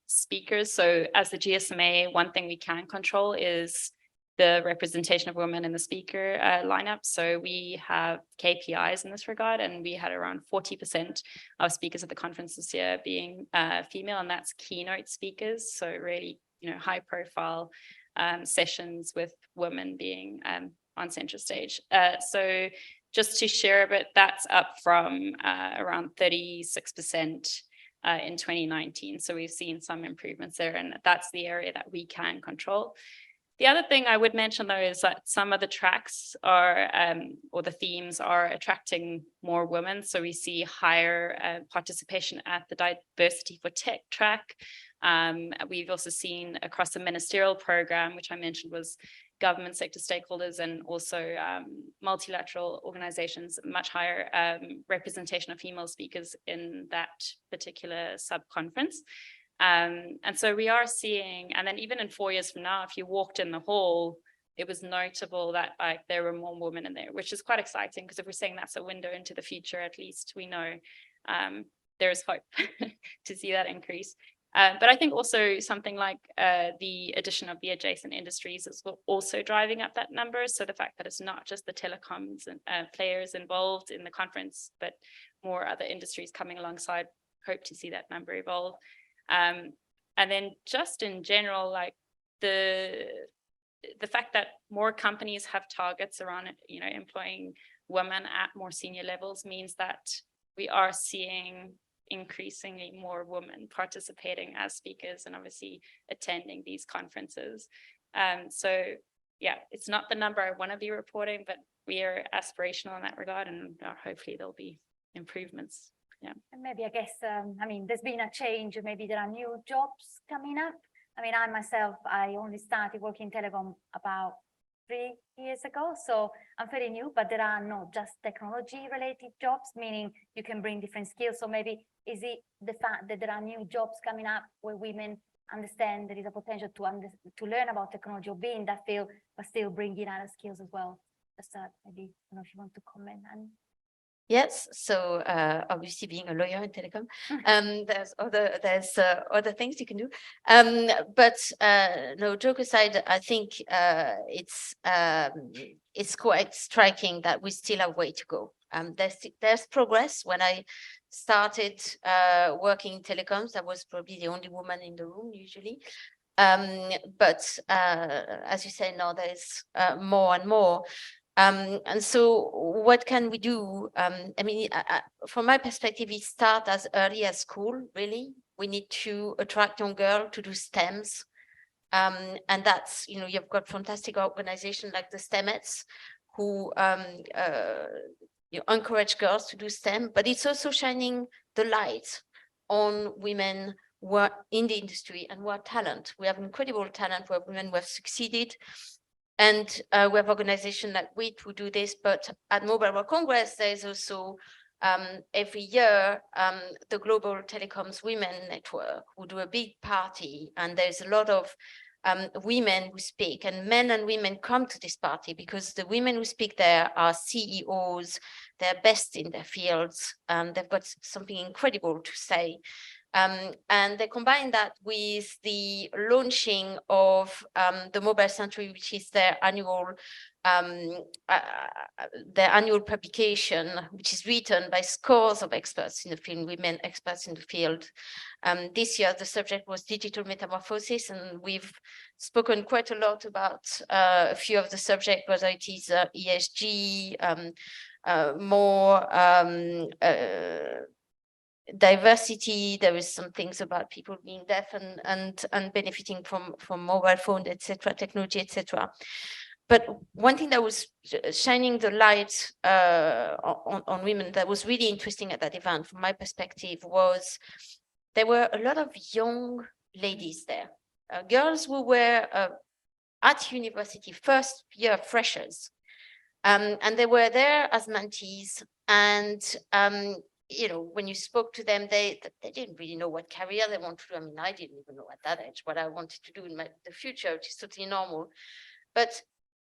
Speaker 6: speakers. So as the GSMA, one thing we can control is the representation of women in the speaker lineup. So we have KPIs in this regard, and we had around 40% of speakers at the conference this year being female, and that's keynote speakers. So really, high profile sessions with women being on center stage. So just to share a bit, that's up from around 36% in 2019. So we've seen some improvements there, and that's the area that we can control. The other thing I would mention, though, is that some of the tracks are, or the themes are attracting more women. So we see higher participation at the Diversity for Tech track. We've also seen across the ministerial program, which I mentioned was government sector stakeholders and also multilateral organizations, much higher representation of female speakers in that particular sub-conference. And so we are seeing, and then even in 4 years from now, if you walked in the hall, it was notable that like there were more women in there, which is quite exciting, because if we're saying that's a window into the future, at least we know there is hope to see that increase. But I think also something like the addition of the adjacent industries is also driving up that number. So the fact that it's not just the telecoms and players involved in the conference, but more other industries coming alongside, hope to see that number evolve. And then just in general, like the fact that more companies have targets around, employing women at more senior levels means that we are seeing increasingly more women participating as speakers and obviously attending these conferences. So yeah, it's not the number I want to be reporting, but we are aspirational in that regard, and hopefully there'll be improvements. Yeah.
Speaker 3: And maybe I guess, there's been a change, maybe there are new jobs coming up. I myself, I only started working in telecom about 3 years ago, so I'm fairly new, but there are not just technology related jobs, meaning you can bring different skills. So maybe is it the fact that there are new jobs coming up where women understand there is a potential to learn about technology or be in that field, but still bring in other skills as well? Just maybe, I don't know if you want to comment.
Speaker 4: Yes, so obviously being a lawyer in telecom, there's other things you can do. But no, joke aside, I think it's quite striking that we still have way to go. There's progress. When I started working in telecoms, I was probably the only woman in the room usually. But as you say, now there's more and more. And so what can we do? I mean, from my perspective, it starts as early as school, really. We need to attract young girls to do STEMs. And that's, you've got fantastic organizations like the STEMettes who encourage girls to do STEM, but it's also shining the light on women who are in the industry and who are talent. We have incredible talent where women who have succeeded. And we have organizations like WiTT who do this, but at Mobile World Congress, there's also every year the Global Telecoms Women Network who do a big party, and there's a lot of women who speak, and men and women come to this party because the women who speak there are CEOs, they're best in their fields, and they've got something incredible to say. And they combine that with the launching of the Mobile Century, which is their annual publication, which is written by scores of experts in the field, women experts in the field. This year, the subject was digital metamorphosis, and we've spoken quite a lot about a few of the subjects, whether it is ESG, more diversity. There is some things about people being deaf and benefiting from mobile phone, etc., technology, etc. But one thing that was shining the light on women that was really interesting at that event, from my perspective, was there were a lot of young ladies there, girls who were at university, first year freshers, and they were there as mentees. And when you spoke to them, they didn't really know what career they wanted to do. I mean, I didn't even know at that age what I wanted to do in the future, which is totally normal. But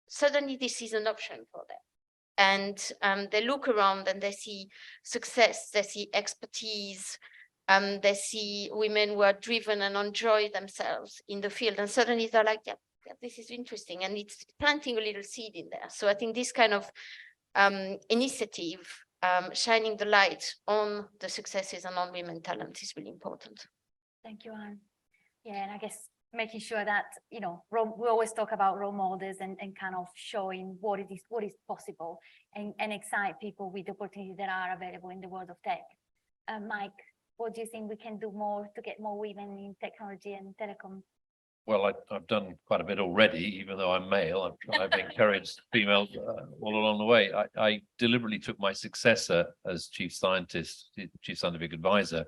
Speaker 4: suddenly this is an option for them. And they look around and they see success, they see expertise, they see women who are driven and enjoy themselves in the field. And suddenly they're like, yeah, this is interesting. And it's planting a little seed in there. So I think this kind of initiative, shining the light on the successes and on women talent is really important.
Speaker 3: Thank you, Anne. Yeah, and I guess making sure that, we always talk about role models and kind of showing what is possible and excite people with the opportunities that are available in the world of tech. Mike, what do you think we can do more to get more women in technology and telecom?
Speaker 5: Well, I've done quite a bit already, even though I'm male. I've encouraged females all along the way. I deliberately took my successor as chief scientific advisor,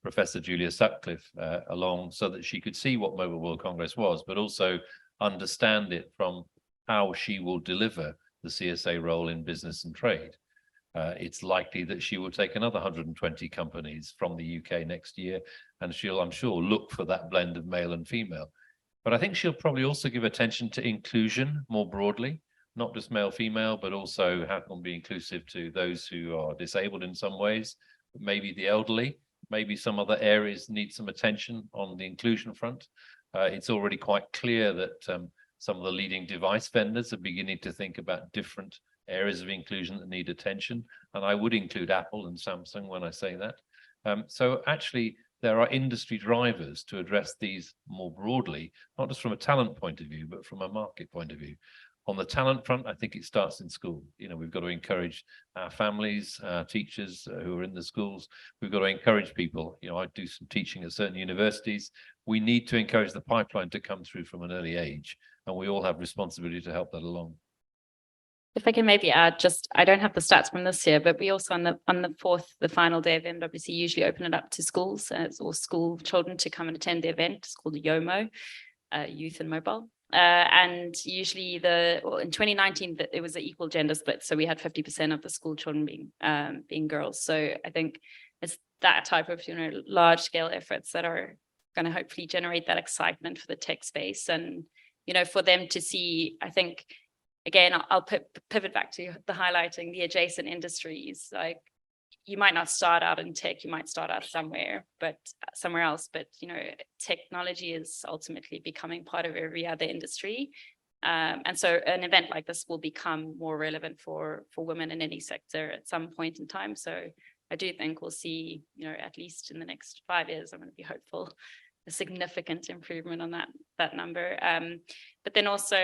Speaker 5: Professor Julia Sutcliffe, along so that she could see what Mobile World Congress was, but also understand it from how she will deliver the CSA role in business and trade. It's likely that she will take another 120 companies from the UK next year, and she'll, I'm sure, look for that blend of male and female. But I think she'll probably also give attention to inclusion more broadly, not just male, female, but also how can be inclusive to those who are disabled in some ways, maybe the elderly, maybe some other areas need some attention on the inclusion front. It's already quite clear that some of the leading device vendors are beginning to think about different areas of inclusion that need attention. And I would include Apple and Samsung when I say that. So actually, there are industry drivers to address these more broadly, not just from a talent point of view, but from a market point of view. On the talent front, I think it starts in school. We've got to encourage our families, our teachers who are in the schools. We've got to encourage people. I do some teaching at certain universities. We need to encourage the pipeline to come through from an early age, and we all have responsibility to help that along.
Speaker 6: If I can maybe add, I don't have the stats from this year, but we also on the 4th, the final day of MWC, usually open it up to schools or school children to come and attend the event. It's called YOMO, Youth and Mobile. And usually in 2019, it was an equal gender split. So we had 50% of the school children being girls. So I think it's that type of, large scale efforts that are going to hopefully generate that excitement for the tech space. And, for them to see, I think, again, I'll pivot back to the highlighting the adjacent industries. Like you might not start out in tech, you might start out somewhere else, but technology is ultimately becoming part of every other industry. And so an event like this will become more relevant for women in any sector at some point in time. So I do think we'll see, at least in the next 5 years, I'm going to be hopeful, a significant improvement on that number. But then also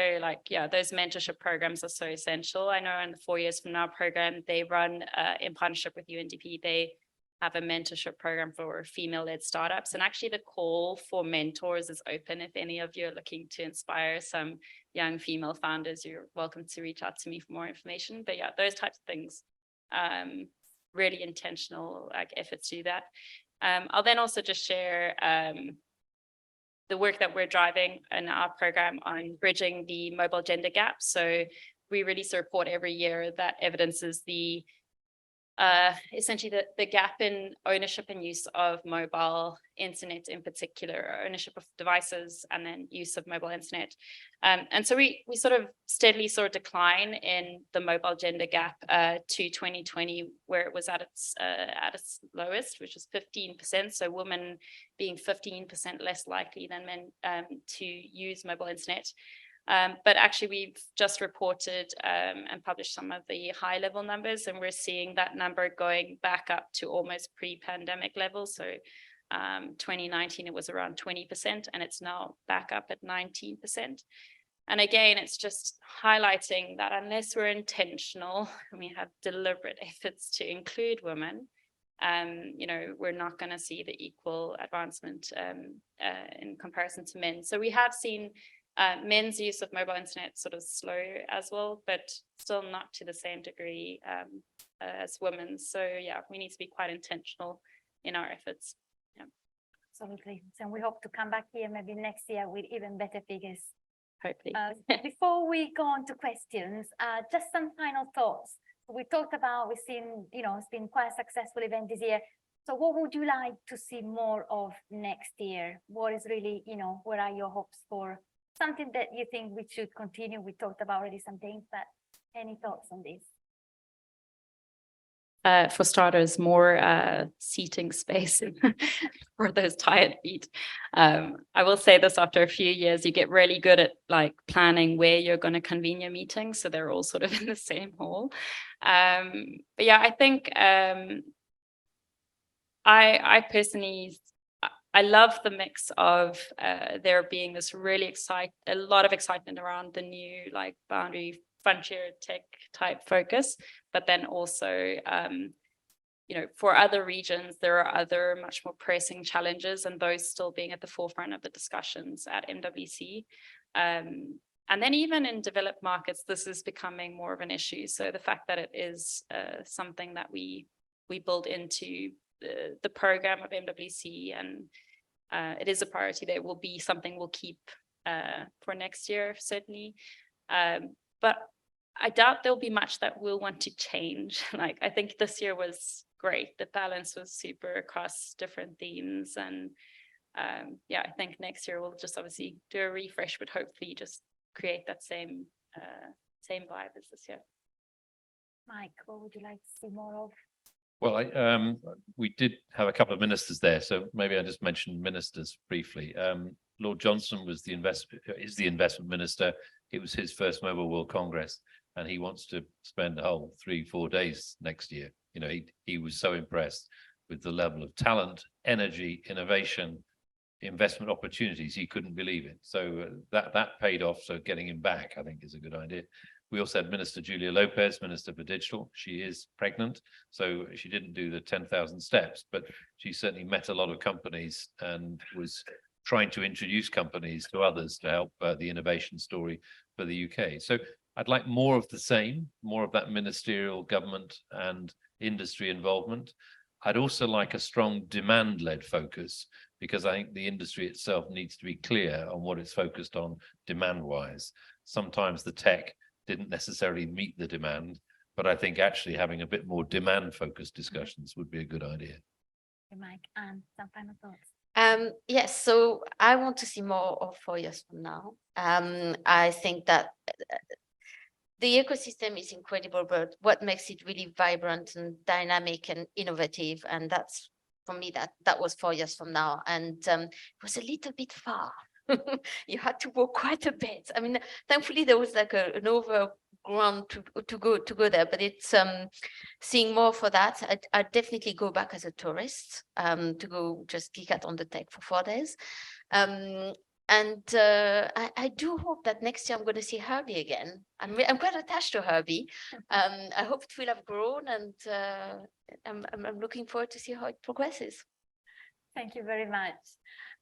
Speaker 6: those mentorship programs are so essential. I know in the 4 years from now program, they run in partnership with UNDP, they have a mentorship program for female-led startups. And actually the call for mentors is open. If any of you are looking to inspire some young female founders, you're welcome to reach out to me for more information. But yeah, those types of things, really intentional efforts to do that. I'll then also just share the work that we're driving in our program on bridging the mobile gender gap. So we release a report every year that evidences the essentially the gap in ownership and use of mobile internet, in particular ownership of devices and then use of mobile internet. And so we sort of steadily saw a decline in the mobile gender gap to 2020, where it was at its lowest, which was 15%. So women being 15% less likely than men to use mobile internet. But actually, we've just reported and published some of the high level numbers, and we're seeing that number going back up to almost pre-pandemic levels. So 2019, it was around 20%, and it's now back up at 19%. And again, it's just highlighting that unless we're intentional and we have deliberate efforts to include women, we're not going to see the equal advancement in comparison to men. So we have seen men's use of mobile internet sort of slow as well, but still not to the same degree as women's. So yeah, we need to be quite intentional in our efforts. Yeah.
Speaker 3: Absolutely. So we hope to come back here maybe next year with even better figures.
Speaker 6: Hopefully.
Speaker 3: Before we go on to questions, just some final thoughts. We talked about, we've seen, it's been quite a successful event this year. So what would you like to see more of next year? What is really, what are your hopes for something that you think we should continue? We talked about already some things, but any thoughts on this?
Speaker 6: For starters, more seating space for those tired feet. I will say this, after a few years, you get really good at planning where you're going to convene your meetings, so they're all sort of in the same hall. But yeah, I think I personally, I love the mix of there being this really a lot of excitement around the new boundary frontier tech type focus, but then also, for other regions, there are other much more pressing challenges, and those still being at the forefront of the discussions at MWC. And then even in developed markets, this is becoming more of an issue. So the fact that it is something that we build into the program of MWC, and it is a priority that will be something we'll keep for next year, certainly. But I doubt there'll be much that we'll want to change. I think this year was great. The balance was super across different themes. And yeah, I think next year we'll just obviously do a refresh, but hopefully just create that same vibe as this year.
Speaker 3: Mike, what would you like to see more of?
Speaker 5: Well, we did have a couple of ministers there, so maybe I just mentioned ministers briefly. Lord Johnson is the investment minister. It was his first Mobile World Congress, and he wants to spend the whole 3-4 days next year. He was so impressed with the level of talent, energy, innovation, investment opportunities. He couldn't believe it. So that paid off. So getting him back, I think, is a good idea. We also had Minister Julia Lopez, Minister for Digital. She is pregnant, so she didn't do the 10,000 steps, but she certainly met a lot of companies and was trying to introduce companies to others to help the innovation story for the UK. So I'd like more of the same, more of that ministerial government and industry involvement. I'd also like a strong demand-led focus, because I think the industry itself needs to be clear on what it's focused on demand-wise. Sometimes the tech didn't necessarily meet the demand, but I think actually having a bit more demand-focused discussions would be a good idea.
Speaker 3: Hey, Mike, some final thoughts.
Speaker 4: Yes, so I want to see more of 4 years from now. I think that the ecosystem is incredible, but what makes it really vibrant and dynamic and innovative, and that's for me that was 4 years from now, and it was a little bit far. You had to walk quite a bit. I mean, thankfully there was like an overground to go there, but it's seeing more for that. I'd definitely go back as a tourist to go just geek out on the tech for 4 days. And I do hope that next year I'm going to see Herbie again. I'm quite attached to Herbie. I hope it will have grown, and I'm looking forward to see how it progresses.
Speaker 3: Thank you very much.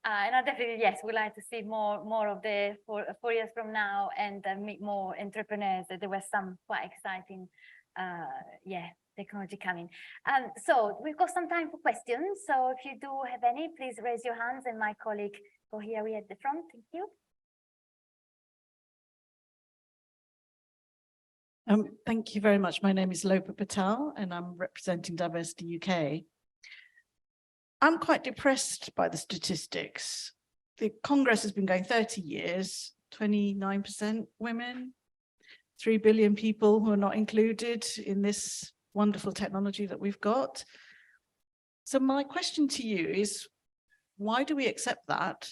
Speaker 3: And I definitely, yes, we'd like to see more of the 4 years from now, and meet more entrepreneurs. There was some quite exciting, technology coming. So we've got some time for questions. So if you do have any, please raise your hands, and my colleague go here, we at the front. Thank you.
Speaker 7: Thank you very much. My name is Lopa Patel, and I'm representing Diversity UK. I'm quite depressed by the statistics. The Congress has been going 30 years, 29% women, 3 billion people who are not included in this wonderful technology that we've got. So my question to you is, why do we accept that?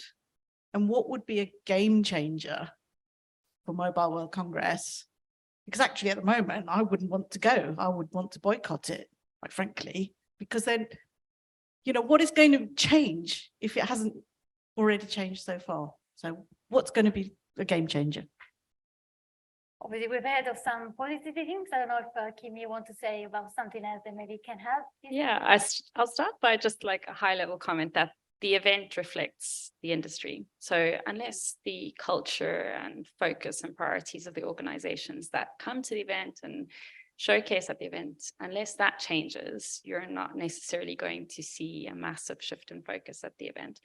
Speaker 7: And what would be a game changer for Mobile World Congress? Because actually at the moment, I wouldn't want to go. I would want to boycott it, quite frankly, because then, you know, what is going to change if it hasn't already changed so far? So what's going to be a game changer?
Speaker 3: Obviously, we've heard of some positive things. I don't know if Kim, you want to say about something else that maybe can help.
Speaker 6: Yeah, I'll start by just like a high level comment that the event reflects the industry. So unless the culture and focus and priorities of the organizations that come to the event and showcase at the event, unless that changes, you're not necessarily going to see a massive shift in focus at the event.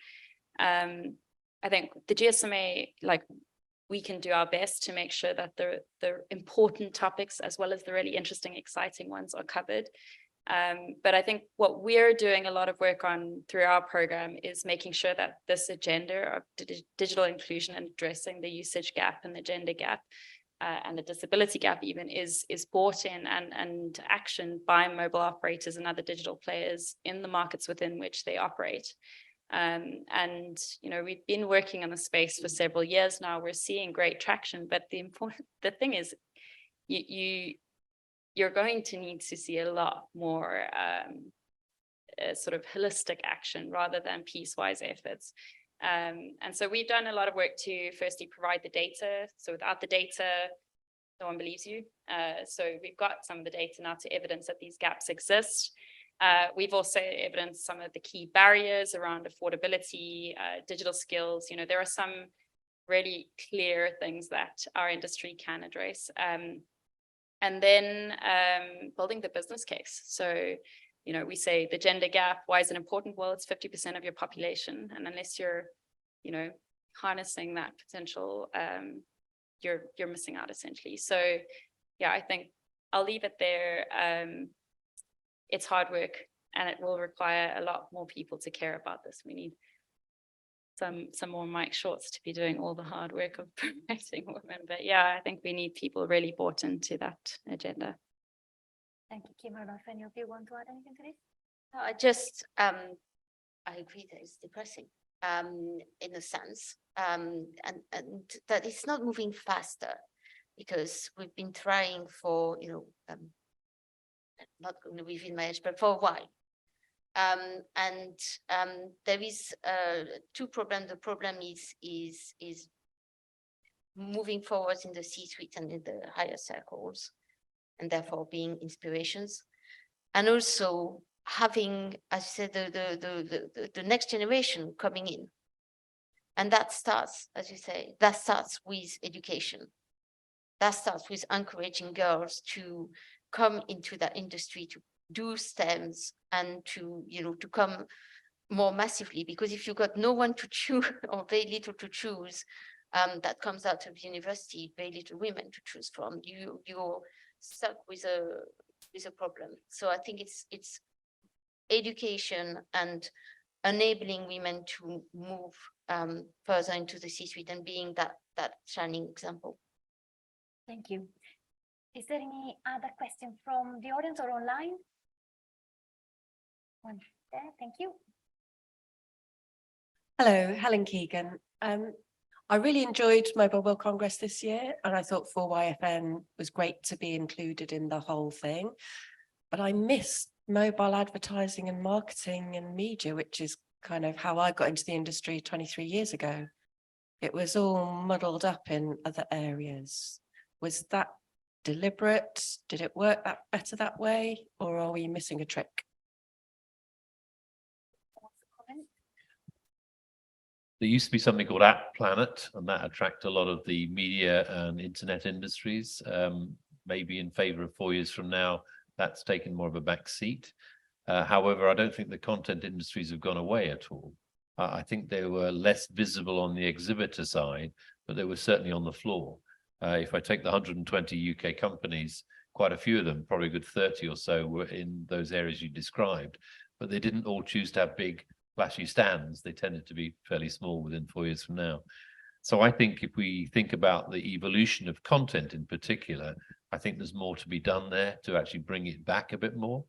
Speaker 6: I think the GSMA, like, we can do our best to make sure that the important topics as well as the really interesting, exciting ones are covered. But I think what we're doing a lot of work on through our program is making sure that this agenda of digital inclusion and addressing the usage gap and the gender gap and the disability gap even is brought in and actioned by mobile operators and other digital players in the markets within which they operate. And you know, we've been working on the space for several years now. We're seeing great traction, but the thing is, you're going to need to see a lot more sort of holistic action rather than piecewise efforts. And so we've done a lot of work to firstly provide the data. So without the data, no one believes you. So we've got some of the data now to evidence that these gaps exist. We've also evidenced some of the key barriers around affordability, digital skills. You know, there are some really clear things that our industry can address. And then building the business case. So, you know, we say the gender gap, why is it important? Well, it's 50% of your population. And unless you're, you know, harnessing that potential, you're missing out essentially. So yeah, I think I'll leave it there. It's hard work, and it will require a lot more people to care about this. We need some more Mike Shorts to be doing all the hard work of promoting women. But yeah, I think we need people really bought into that agenda.
Speaker 3: Thank you, Kim. I don't know if any of you want to add anything to this?
Speaker 4: No, I just, I agree that it's depressing in a sense, and that it's not moving faster, because we've been trying for, you know, not going to within my age, but for a while. And there is two problems. The problem is moving forward in the C-suite and in the higher circles, and therefore being inspirations, and also having, as I said, the next generation coming in, and that starts, as you say, that starts with education. That starts with encouraging girls to come into that industry, to do STEMs, and to, you know, to come more massively, because if you've got no one to choose or very little to choose, that comes out of university, very little women to choose from, you're stuck with a problem. So I think it's education and enabling women to move further into the C-suite and being that shining example.
Speaker 3: Thank you. Is there any other question from the audience or online? One there, thank you.
Speaker 8: Hello, Helen Keegan. I really enjoyed Mobile World Congress this year, and I thought 4YFN was great to be included in the whole thing. But I missed mobile advertising and marketing and media, which is kind of how I got into the industry 23 years ago. It was all muddled up in other areas. Was that deliberate? Did it work better that way, or are we missing a trick?
Speaker 5: There used to be something called App Planet, and that attracted a lot of the media and internet industries. Maybe in favor of 4 years from now, that's taken more of a back seat. However, I don't think the content industries have gone away at all. I think they were less visible on the exhibitor side, but they were certainly on the floor. If I take the 120 UK companies, quite a few of them, probably a good 30 or so, were in those areas you described, but they didn't all choose to have big flashy stands. They tended to be fairly small within 4 years from now. So I think if we think about the evolution of content in particular, I think there's more to be done there to actually bring it back a bit more,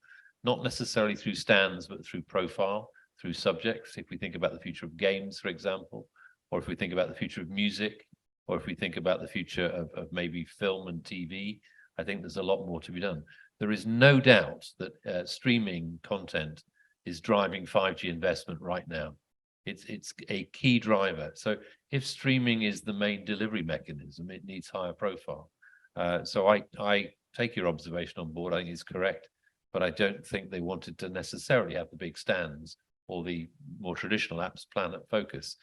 Speaker 5: not necessarily through stands, but through profile, through subjects. If we think about the future of games, for example, or if we think about the future of music, or if we think about the future of maybe film and TV, I think there's a lot more to be done. There is no doubt that streaming content is driving 5G investment right now. It's a key driver. So if streaming is the main delivery mechanism, it needs higher profile. So I take your observation on board. I think it's correct, but I don't think they wanted to necessarily have the big stands or the more traditional Apps Planet focus.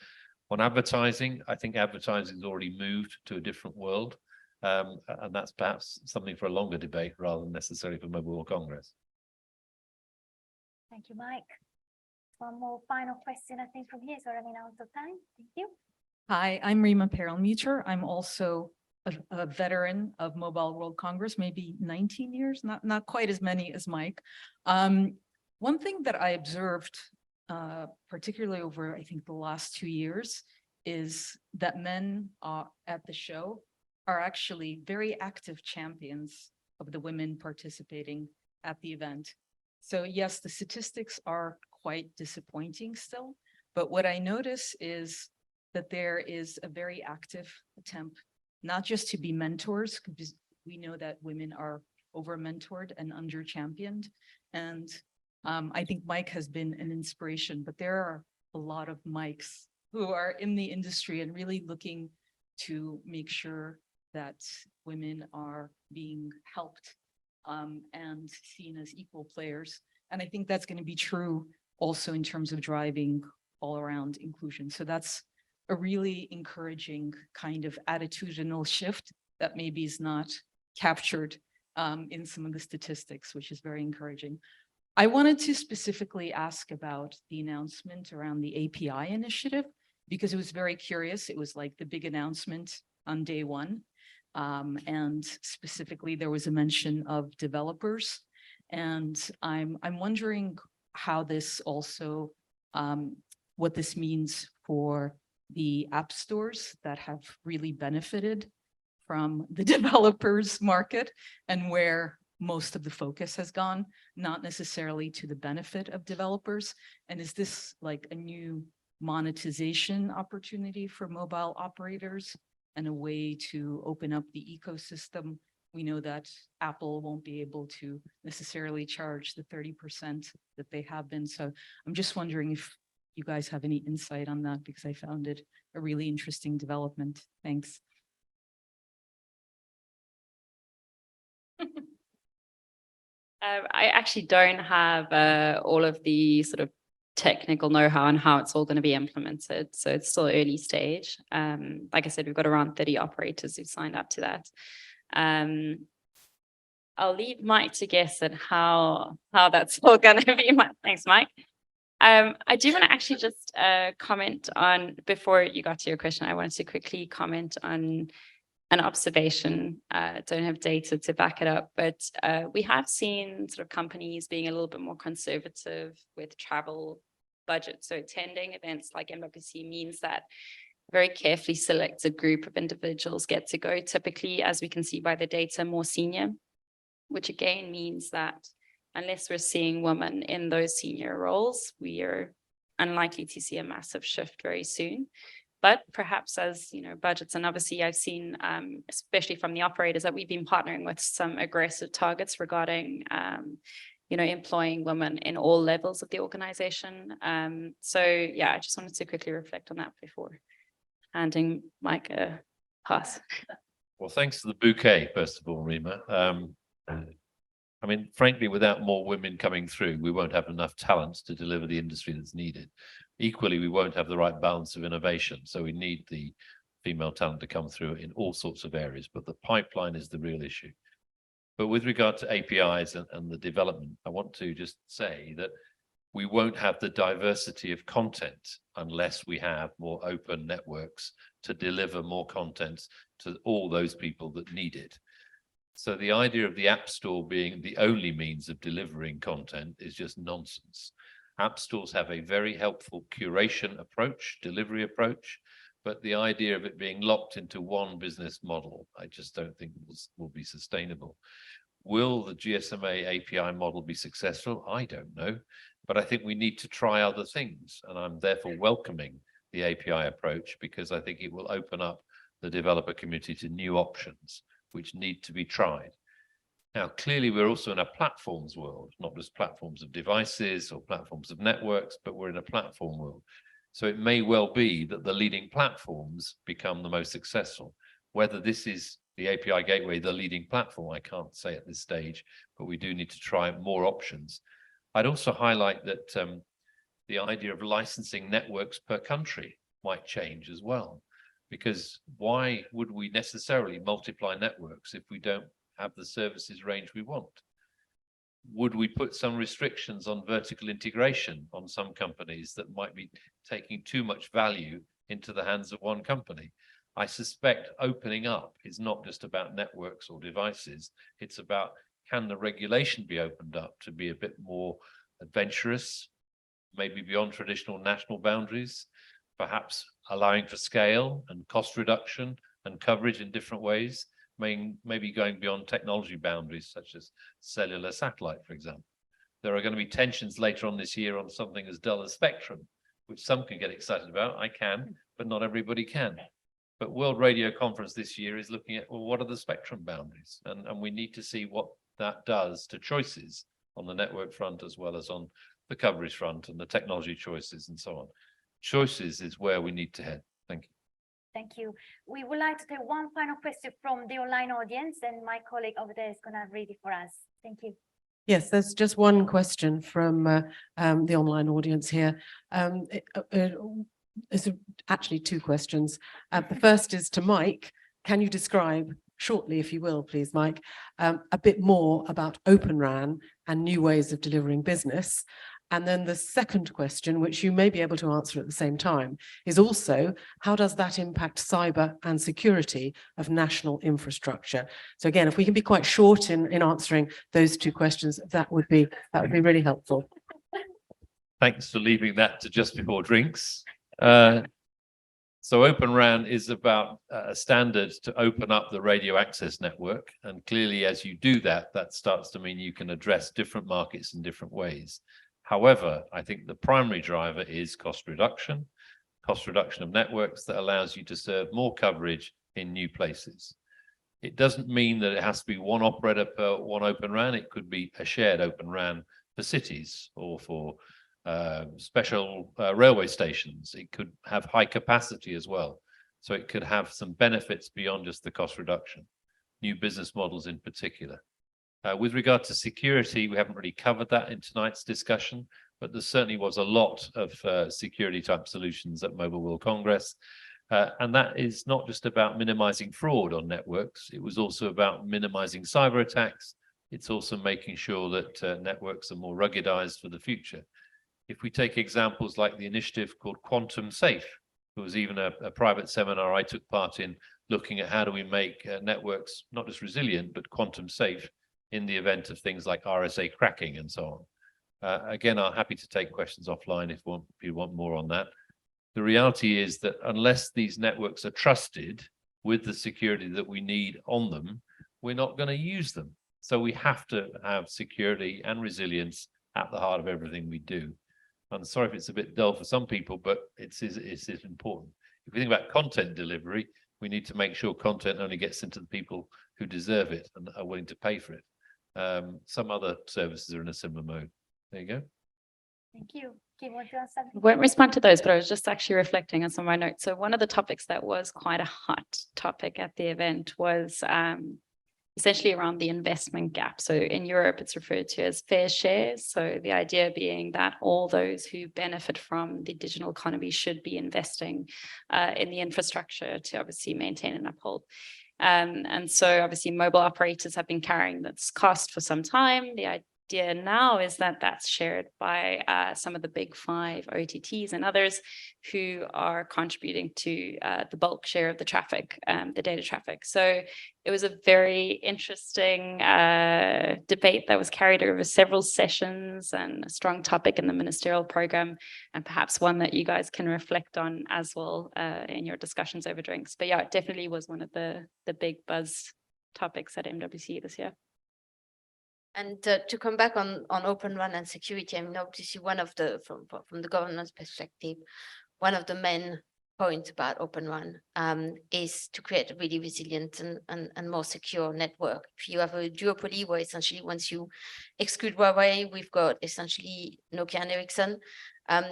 Speaker 5: On advertising, I think advertising has already moved to a different world. And that's perhaps something for a longer debate rather than necessarily for Mobile World Congress.
Speaker 3: Thank you, Mike. One more final question, I think, from here, so running out of time. Thank you.
Speaker 9: Hi, I'm Rima Perelmuter. I'm also a veteran of Mobile World Congress, maybe 19 years, not quite as many as Mike. One thing that I observed, particularly over, I think, the last 2 years, is that men at the show are actually very active champions of the women participating at the event. So yes, the statistics are quite disappointing still, but what I notice is that there is a very active attempt, not just to be mentors, because we know that women are over-mentored and under-championed. And I think Mike has been an inspiration, but there are a lot of Mikes who are in the industry and really looking to make sure that women are being helped and seen as equal players. And I think that's going to be true also in terms of driving all around inclusion. So that's a really encouraging kind of attitudinal shift that maybe is not captured in some of the statistics, which is very encouraging. I wanted to specifically ask about the announcement around the API initiative, because it was very curious. It was like the big announcement on day one. And specifically, there was a mention of developers. And I'm wondering how this also, what this means for the app stores that have really benefited from the developers market and where most of the focus has gone, not necessarily to the benefit of developers. And is this like a new monetization opportunity for mobile operators and a way to open up the ecosystem? We know that Apple won't be able to necessarily charge the 30% that they have been. So I'm just wondering if you guys have any insight on that, because I found it a really interesting development. Thanks.
Speaker 6: I actually don't have all of the sort of technical know-how on how it's all going to be implemented. So it's still early stage. Like I said, we've got around 30 operators who've signed up to that. I'll leave Mike to guess at how that's all going to be. Thanks, Mike. I do want to actually just comment on, before you got to your question, I wanted to quickly comment on an observation. Don't have data to back it up, but we have seen sort of companies being a little bit more conservative with travel budget. So attending events like MWC means that very carefully selected group of individuals get to go, typically, as we can see by the data, more senior, which again means that unless we're seeing women in those senior roles, we are unlikely to see a massive shift very soon. But perhaps as, budgets, and obviously I've seen, especially from the operators, that we've been partnering with some aggressive targets regarding, employing women in all levels of the organization. So yeah, I just wanted to quickly reflect on that before handing Mike a pass.
Speaker 5: Well, thanks to the bouquet, first of all, Rima. I mean, frankly, without more women coming through, we won't have enough talent to deliver the industry that's needed. Equally, we won't have the right balance of innovation. So we need the female talent to come through in all sorts of areas, but the pipeline is the real issue. But with regard to APIs and the development, I want to just say that we won't have the diversity of content unless we have more open networks to deliver more content to all those people that need it. So the idea of the App Store being the only means of delivering content is just nonsense. App stores have a very helpful curation approach, delivery approach, but the idea of it being locked into one business model, I just don't think will be sustainable. Will the GSMA API model be successful? I don't know, but I think we need to try other things. And I'm therefore welcoming the API approach because I think it will open up the developer community to new options which need to be tried. Now, clearly, we're also in a platforms world, not just platforms of devices or platforms of networks, but we're in a platform world. So it may well be that the leading platforms become the most successful. Whether this is the API gateway, the leading platform, I can't say at this stage, but we do need to try more options. I'd also highlight that the idea of licensing networks per country might change as well. Because why would we necessarily multiply networks if we don't have the services range we want? Would we put some restrictions on vertical integration on some companies that might be taking too much value into the hands of one company? I suspect opening up is not just about networks or devices. It's about, can the regulation be opened up to be a bit more adventurous, maybe beyond traditional national boundaries? Perhaps allowing for scale and cost reduction and coverage in different ways, maybe going beyond technology boundaries such as cellular satellite, for example. There are going to be tensions later on this year on something as dull as spectrum, which some can get excited about. I can, but not everybody can. But World Radio Conference this year is looking at, well, what are the spectrum boundaries? And we need to see what that does to choices on the network front as well as on the coverage front and the technology choices and so on. Choices is where we need to head. Thank you.
Speaker 3: Thank you. We would like to take one final question from the online audience, and my colleague over there is going to read it for us. Thank you.
Speaker 8: Yes, there's just one question from the online audience here. It's actually two questions. The first is to Mike. Can you describe shortly, if you will, please, Mike, a bit more about Open RAN and new ways of delivering business? And then the second question, which you may be able to answer at the same time, is also, how does that impact cyber and security of national infrastructure? So again, if we can be quite short in answering those two questions, that would be really helpful.
Speaker 5: Thanks for leaving that to just before drinks. So Open RAN is about a standard to open up the radio access network. And clearly, as you do that, that starts to mean you can address different markets in different ways. However, I think the primary driver is cost reduction of networks that allows you to serve more coverage in new places. It doesn't mean that it has to be one operator per one Open RAN. It could be a shared Open RAN for cities or for special railway stations. It could have high capacity as well. So it could have some benefits beyond just the cost reduction, new business models in particular. With regard to security, we haven't really covered that in tonight's discussion, but there certainly was a lot of security type solutions at Mobile World Congress. And that is not just about minimizing fraud on networks. It was also about minimizing cyber attacks. It's also making sure that networks are more ruggedized for the future. If we take examples like the initiative called Quantum Safe, there was even a private seminar I took part in looking at how do we make networks not just resilient, but quantum safe in the event of things like RSA cracking and so on. Again, I'm happy to take questions offline if you want more on that. The reality is that unless these networks are trusted with the security that we need on them, we're not going to use them. So we have to have security and resilience at the heart of everything we do. I'm sorry if it's a bit dull for some people, but it's important. If we think about content delivery, we need to make sure content only gets into the people who deserve it and are willing to pay for it. Some other services are in a similar mode. There you go.
Speaker 3: Thank you. Kim, want to add something?
Speaker 6: Won't respond to those, but I was just actually reflecting on some of my notes. So one of the topics that was quite a hot topic at the event was essentially around the investment gap. So in Europe, it's referred to as fair share. So the idea being that all those who benefit from the digital economy should be investing in the infrastructure to obviously maintain and uphold. And so obviously mobile operators have been carrying this cost for some time. The idea now is that that's shared by some of the big 5 OTTs and others who are contributing to the bulk share of the traffic, the data traffic. So it was a very interesting debate that was carried over several sessions and a strong topic in the ministerial program, and perhaps one that you guys can reflect on as well in your discussions over drinks. But yeah, it definitely was one of the big buzz topics at MWC this year.
Speaker 4: And to come back on Open RAN and security, I mean, obviously one of the, from the governance perspective, one of the main points about Open RAN is to create a really resilient and more secure network. If you have a duopoly where essentially once you exclude Huawei, we've got essentially Nokia and Ericsson,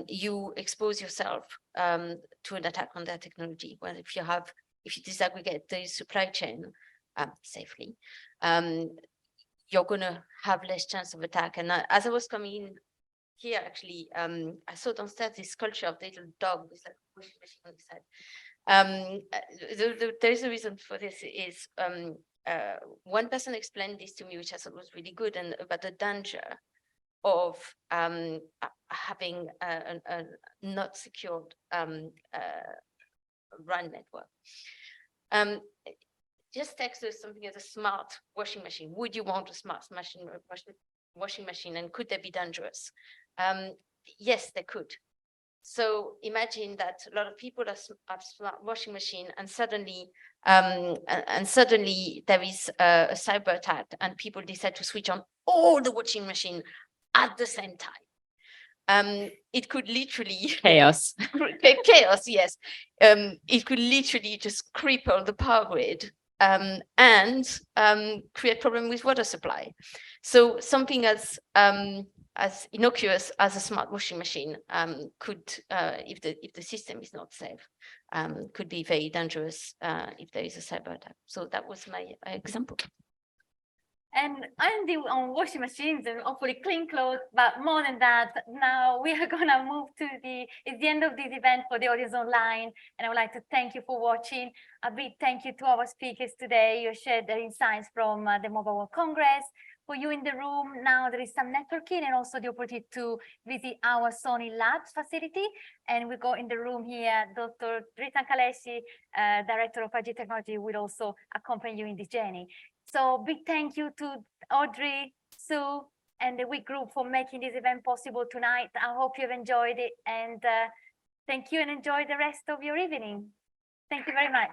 Speaker 4: you expose yourself to an attack on their technology. Well, if you disaggregate the supply chain safely, you're going to have less chance of attack. And as I was coming in here, actually, I saw downstairs this sculpture of the little dog with a washing machine on the side. There's a reason for this is one person explained this to me, which I thought was really good, and about the danger of having a not secured RAN network. Just text us something as a smart washing machine. Would you want a smart washing machine, and could they be dangerous? Yes, they could. So imagine that a lot of people have smart washing machine, and suddenly there is a cyber attack, and people decide to switch on all the washing machine at the same time. It could literally
Speaker 6: Chaos.
Speaker 4: chaos. Yes, it could literally just cripple the power grid. And create problem with water supply. So something as innocuous as a smart washing machine could, if the system is not safe, could be very dangerous if there is a cyber attack. So that was my example.
Speaker 3: And on washing machines and hopefully clean clothes, but more than that, now we are gonna move to it's the end of this event for the audience online, and I would like to thank you for watching. A big thank you to our speakers today. You shared their insights from the Mobile World Congress. For you in the room, now there is some networking and also the opportunity to visit our Sony Labs facility. And we go in the room here, Dr. Chitan, Director of 5G Technology, will also accompany you in this journey. So big thank you to Audrey, Sue, and the WiTT group for making this event possible tonight. I hope you've enjoyed it, and thank you and enjoy the rest of your evening. Thank you very much.